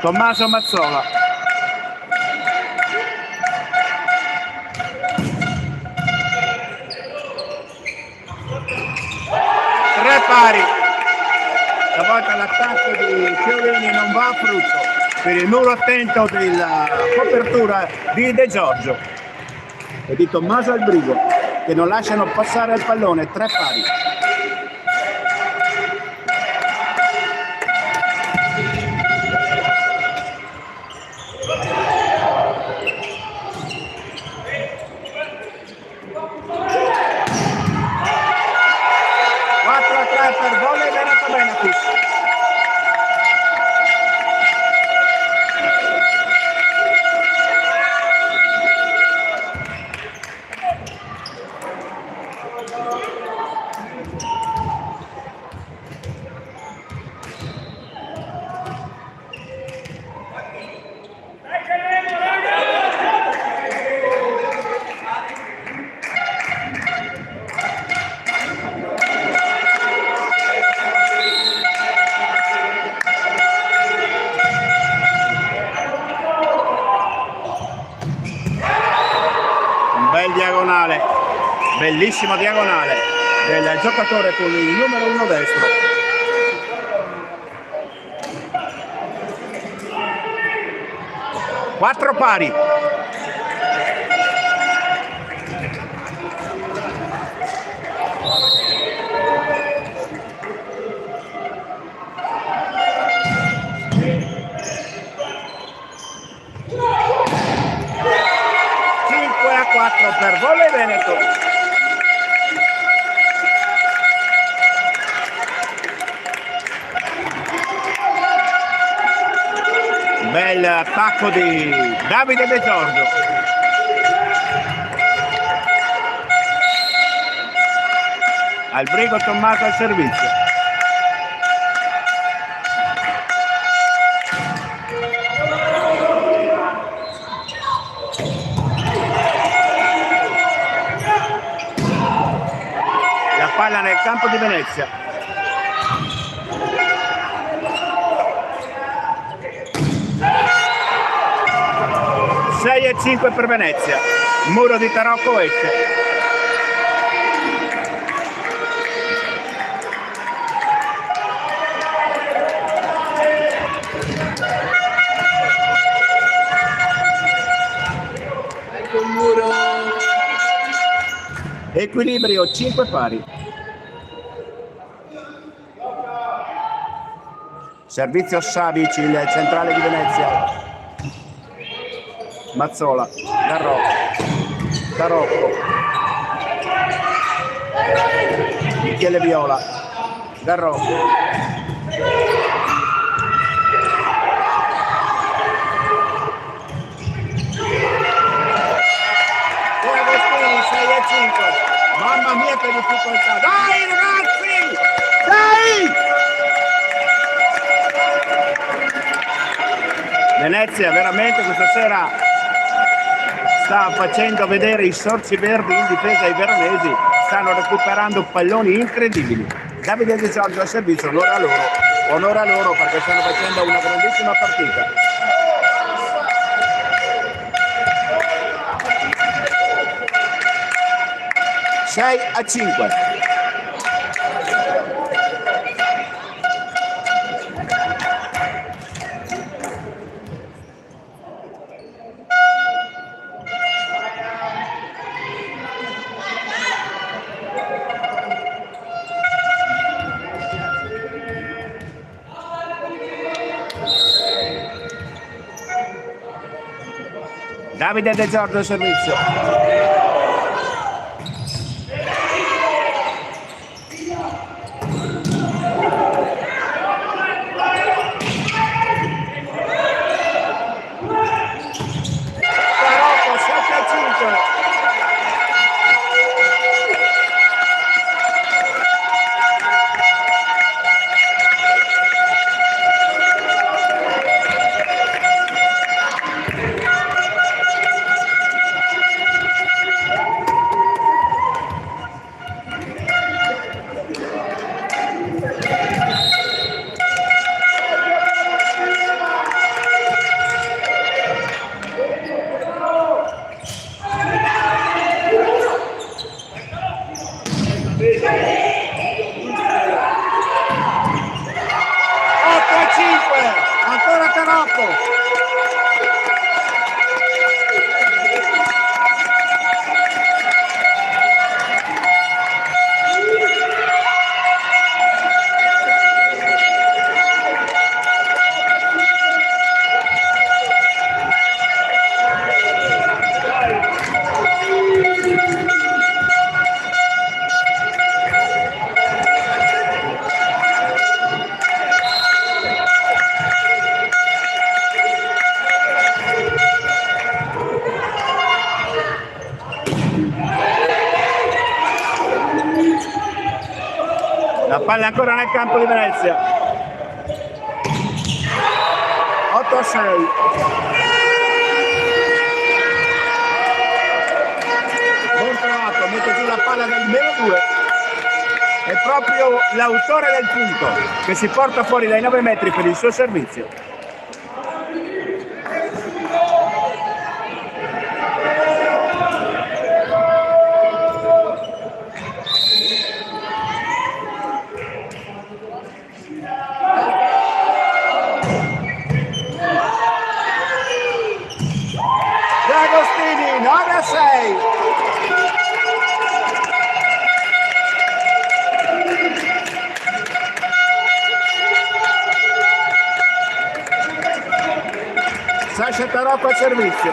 Tommaso Mazzola. Tre pari. Stavolta l'attacco di Chiolini non va a frutto per il muro attento della copertura di De Giorgio e di Tommaso Albrigo, che non lasciano passare il pallone. Tre pari. Quattro a 3 per volley Veneto Benatus. Diagonale, bellissimo diagonale del giocatore con il numero 1 destro. Quattro pari. Per volley Veneto. Bel attacco di Davide De Giorgio. Albrigo Tommaso al servizio. Palla nel campo di Venezia. Sei e 5 per Venezia. Muro di Tarocco esce. Equilibrio 5 pari. Servizio Savic, il centrale di Venezia. Mazzola, Garocco, Michele Viola, Garocco. Mamma mia che difficoltà! Dai ragazzi! Dai! Venezia veramente questa sera sta facendo vedere i sorci verdi in difesa ai veronesi, stanno recuperando palloni incredibili. Davide De Giorgio al servizio, onore a loro perché stanno facendo una grandissima partita. Sei a 5. Davide De Giorgio al servizio. Ancora Carocco. La palla ancora nel campo di Venezia. 8-6. Buon trovato, mette giù la palla del -2. È proprio l'autore del punto che si porta fuori dai 9 metri per il suo servizio. Agostini, 9-6. Sasha Tarocco al servizio.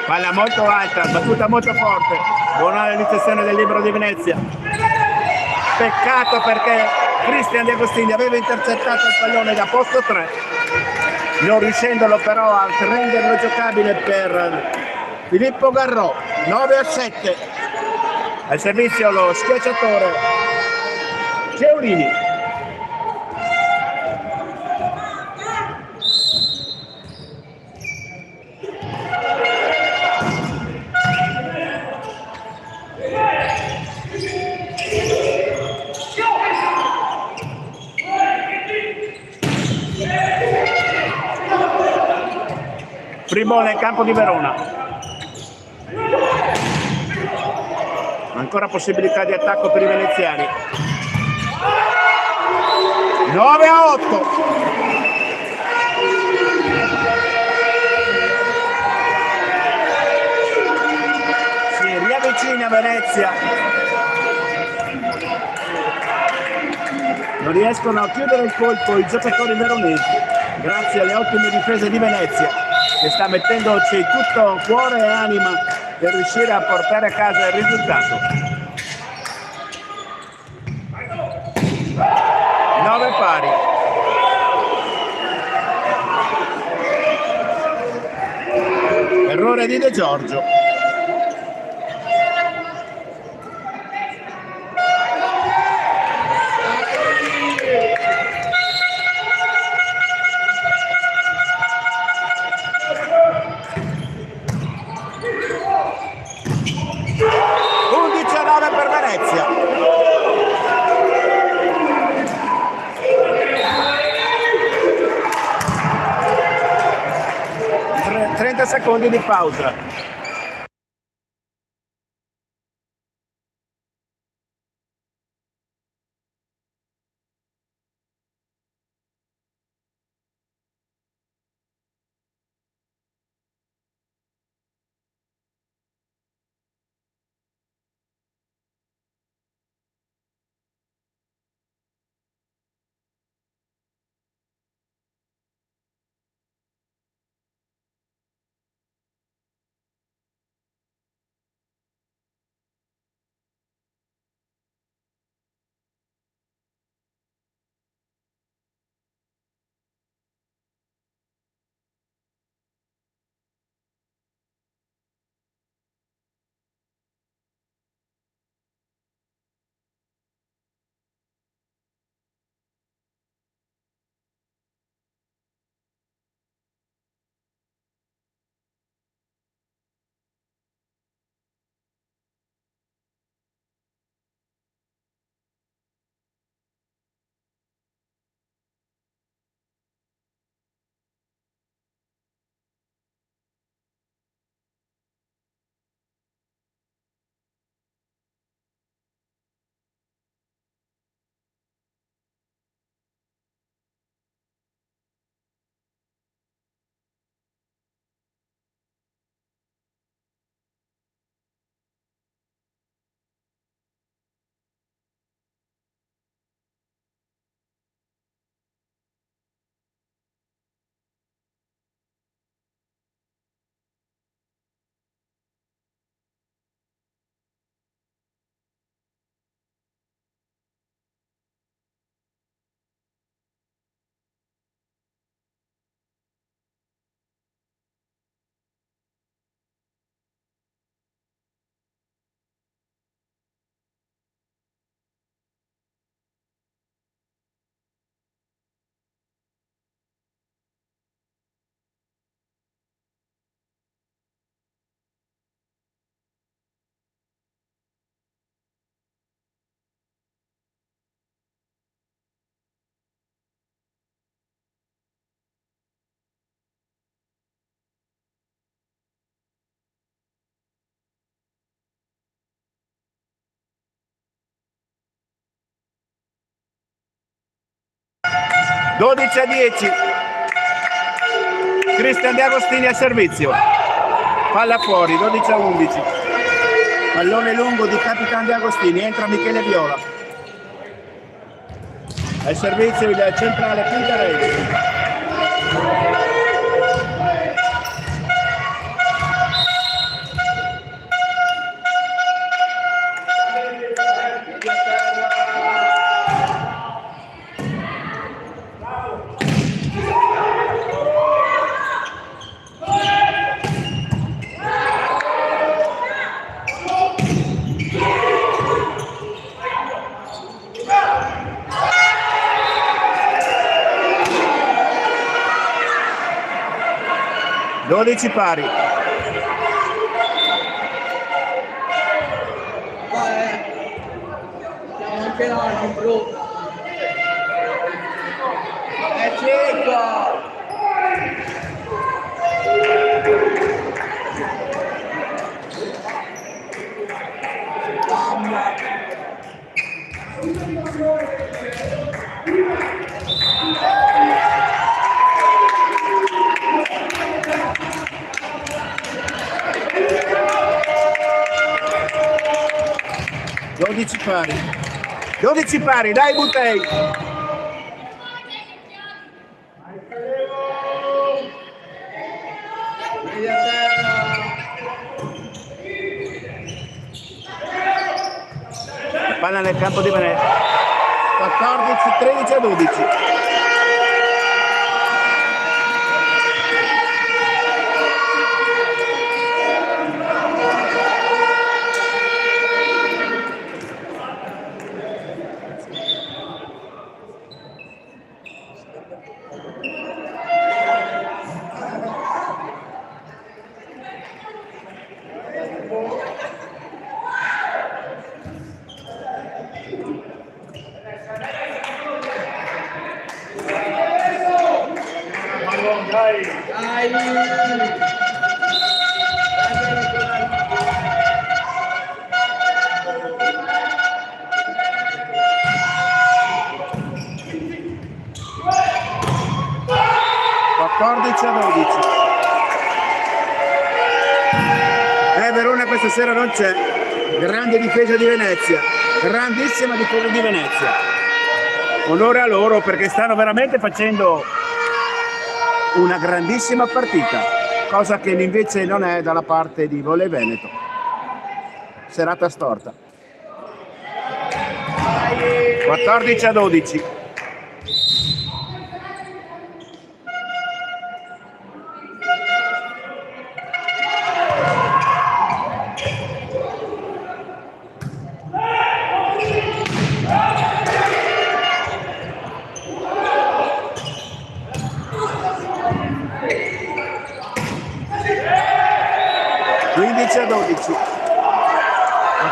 Palla molto alta, battuta molto forte. Buona realizzazione del libero di Venezia. Peccato perché Cristian De Agostini aveva intercettato il pallone da posto 3, non riuscendolo però a renderlo giocabile per Filippo Garrò. 9-7. Al servizio lo schiacciatore Geolini. Primo nel campo di Verona. Ancora possibilità di attacco per i veneziani. 9-8. Si riavvicina Venezia. Non riescono a chiudere il colpo i giocatori veronesi, grazie alle ottime difese di Venezia, che sta mettendoci tutto cuore e anima per riuscire a portare a casa il risultato. 9 pari. Errore di De Giorgio. Per Venezia. 30 secondi di pausa. - 12-10. Cristian De Agostini al servizio. Palla fuori, 12-11. Pallone lungo di Capitan De Agostini, entra Michele Viola. Al servizio il centrale Pintarelli. Dodici pari. Anche larghi, bro. È cieca. 12 pari. 12 pari, dai Buttei. Media terra. Palla nel campo di Venezia. 14, 13 a 12. Marlon, dai. Dai. 14 a 12. Verona questa sera non c'è. Grande difesa di Venezia. Grandissima difesa di Venezia. Onore a loro perché stanno veramente facendo una grandissima partita, cosa che invece non è dalla parte di Volley Veneto. Serata storta. 14 a 12. A 12,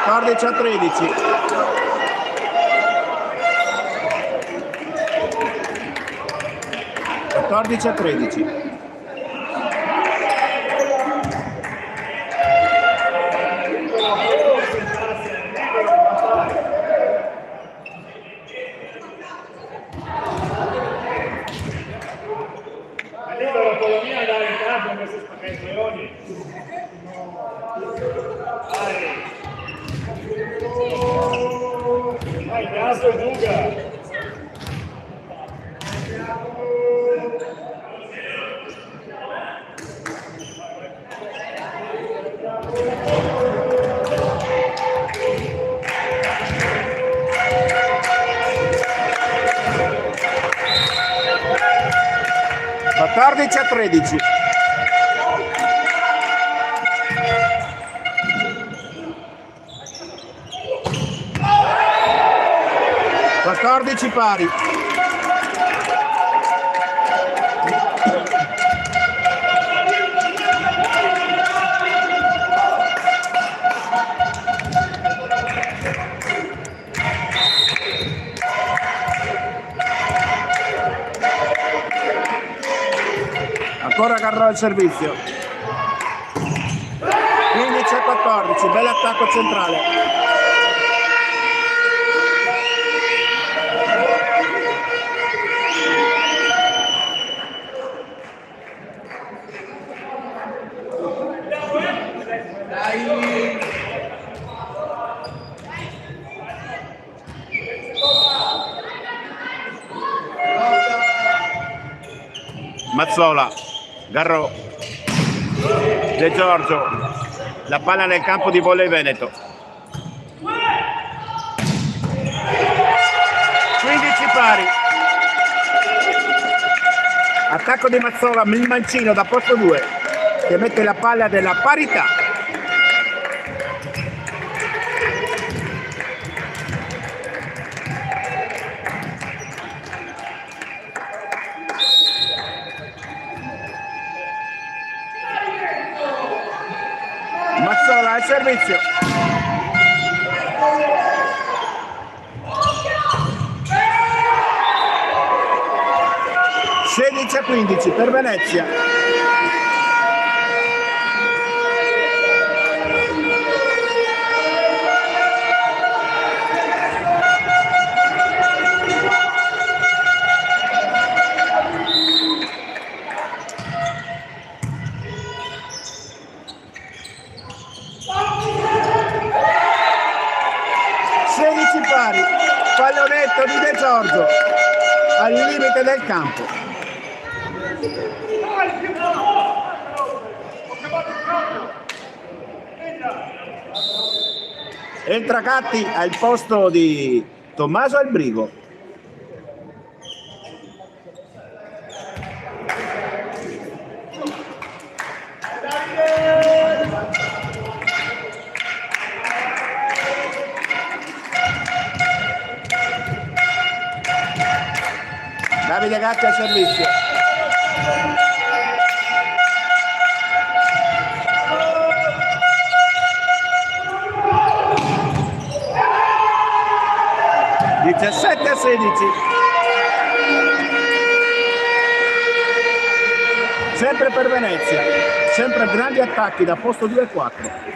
14 a 13. A 13. Libero Colonia dare in campo a questi spaccaglioni. Dai, Gasto e Duga. A 13. 14 pari. Ancora Garrò il servizio. 15 a 14, bell'attacco centrale. Mazzola, Garrò, De Giorgio, la palla nel campo di Volley Veneto. 15 pari. Attacco di Mazzola, il mancino da posto 2 che mette la palla della parità. Mazzola al servizio. A 15 per Venezia. pari, pallonetto di De Giorgio al limite del campo. Entra Gatti al posto di Tommaso Albrigo. Davide Gatti al servizio. (17 a 16). Sempre per Venezia, sempre grandi attacchi da posto 2 e 4.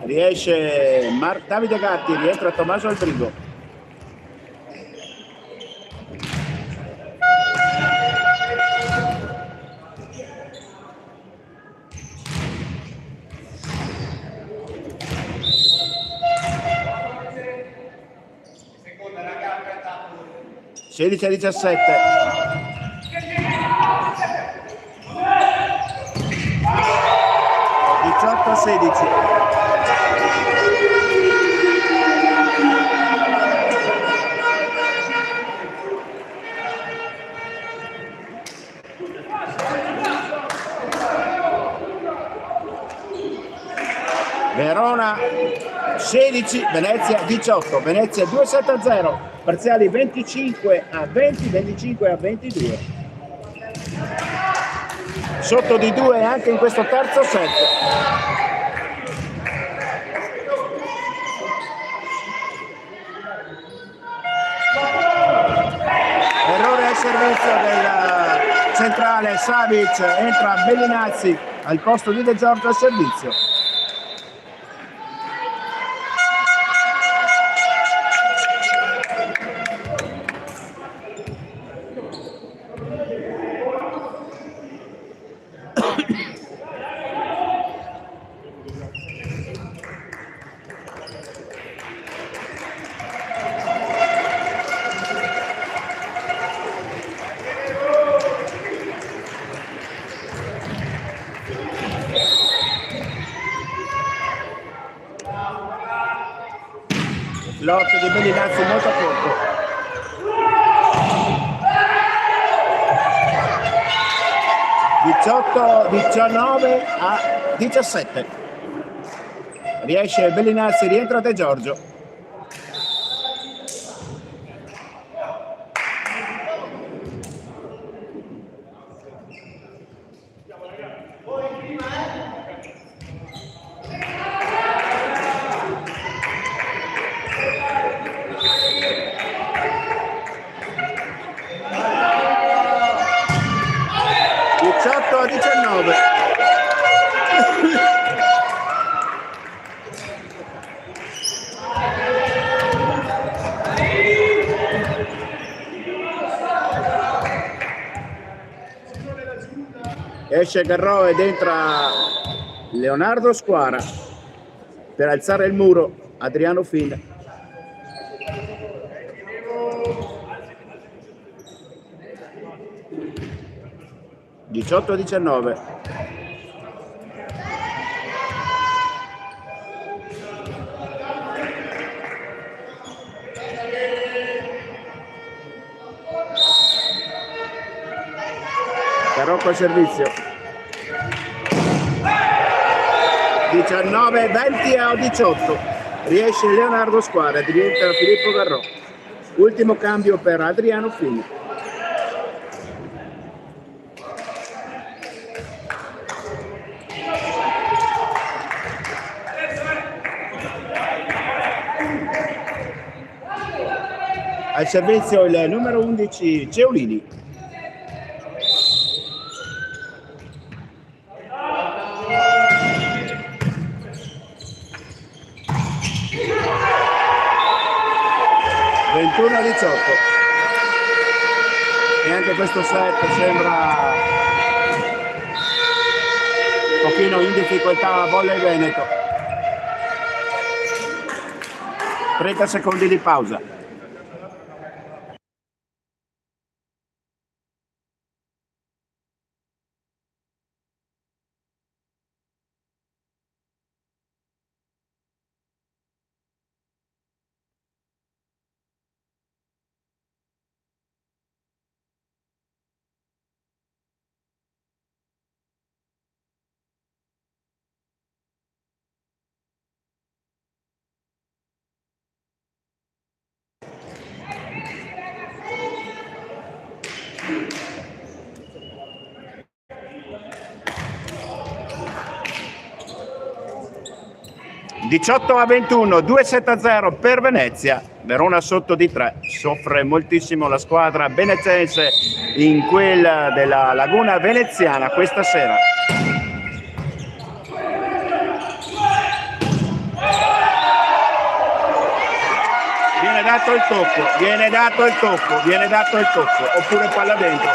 Riesce Davide Gatti, rientra Tommaso Albrigo. Seconda ragazza, 16 a 17. (18 a 16). Verona 16, Venezia 18. Venezia 2-7 a 0. Parziali 25 a 20, 25 a 22. Sotto di 2 anche in questo terzo set. Errore al servizio del centrale Savic, entra Bellinazzi al posto di De Giorgio al servizio. L'otto di Bellinazzi molto corto. (19 a 17). Riesce Bellinazzi, rientra De Giorgio. (18 a 19). Esce Garrò ed entra Leonardo Squara per alzare il muro. Adriano Fin. (18 a 19). Carocco al servizio. 19-20 a 18. Riesce Leonardo Squara, diventa Filippo Garrò. Ultimo cambio per Adriano Fin. Al servizio il numero 11 Ceolini. (21 a 18). E anche questo set sembra pochino in difficoltà Volley Veneto. 30 secondi di pausa. (18-21), 2-7-0 per Venezia. Verona sotto di 3. Soffre moltissimo la squadra veneziense in quella della Laguna Veneziana questa sera. Viene dato il tocco, oppure palla dentro.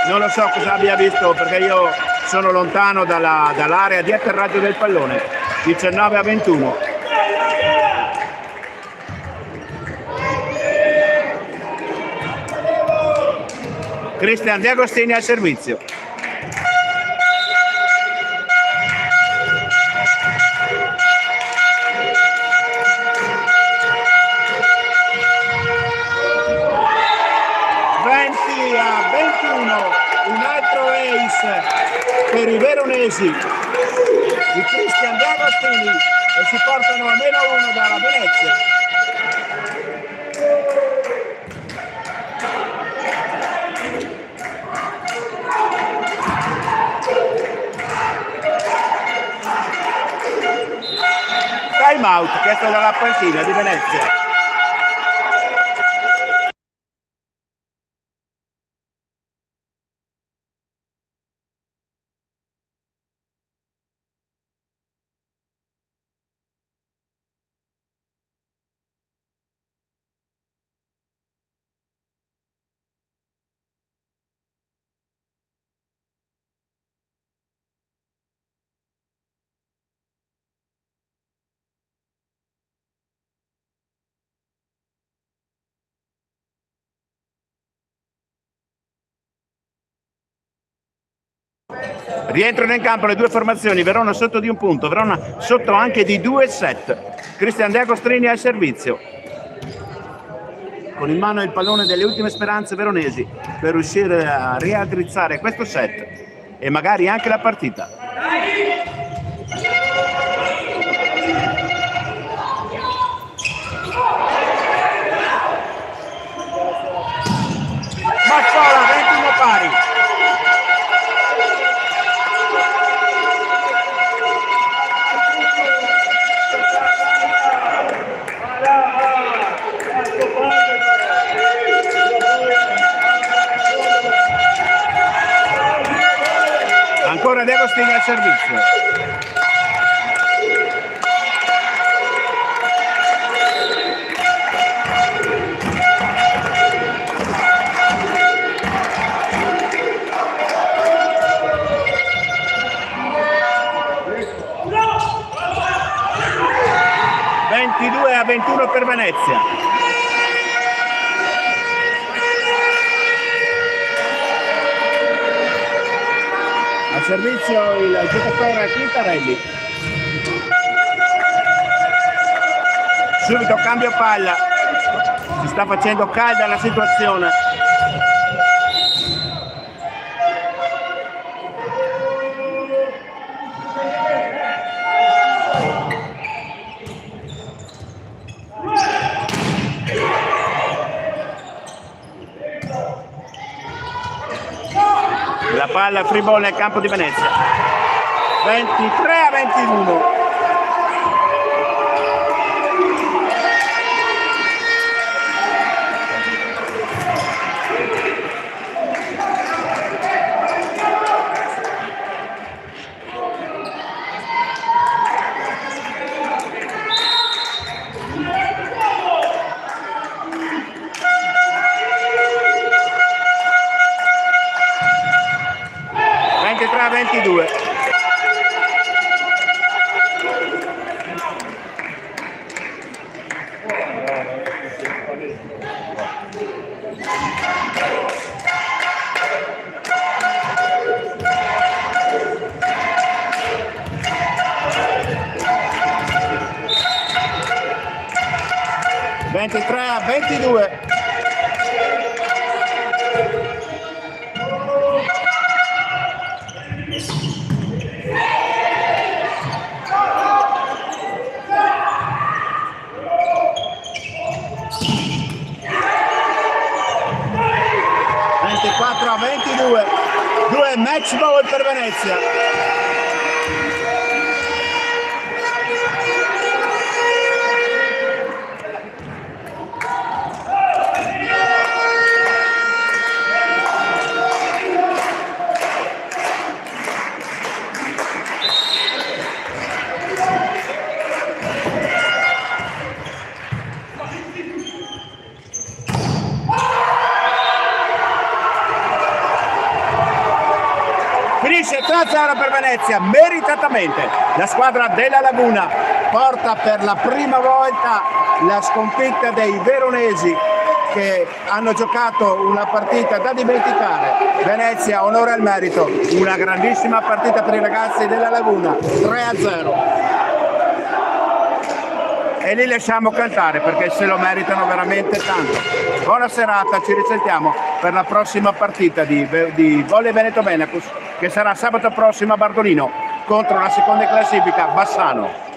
Non lo so cosa abbia visto perché io sono lontano dall'area di atterraggio del pallone. 19-21. Cristian De Agostini al servizio. Un altro ace per i veronesi di Cristian De Agostini e si portano a -1 dalla Venezia. Time out chiesto dalla panchina di Venezia. Rientrano in campo le due formazioni, Verona sotto di un punto, Verona sotto anche di 2 set. Cristian De Agostini al servizio. Con in mano il pallone delle ultime speranze veronesi per riuscire a riaddrizzare questo set e magari anche la partita. Mazzola, 21 pari. Ancora De Agostini al servizio. (22 a 21 per Venezia). Al servizio il giocatore Quintarelli. Subito cambio palla. Si sta facendo calda la situazione. La palla free ball nel campo di Venezia. 23 a 21. (23 a 22). (23-22). (24-22). 2 match ball per Venezia. Finisce 3-0 per Venezia, meritatamente. La squadra della Laguna porta per la prima volta la sconfitta dei veronesi, che hanno giocato una partita da dimenticare. Venezia, onore al merito, una grandissima partita per i ragazzi della Laguna, 3-0. E li lasciamo cantare perché se lo meritano veramente tanto. Buona serata, ci risentiamo per la prossima partita di Volley Veneto Venacus, che sarà sabato prossimo a Bardolino contro la seconda classifica Bassano.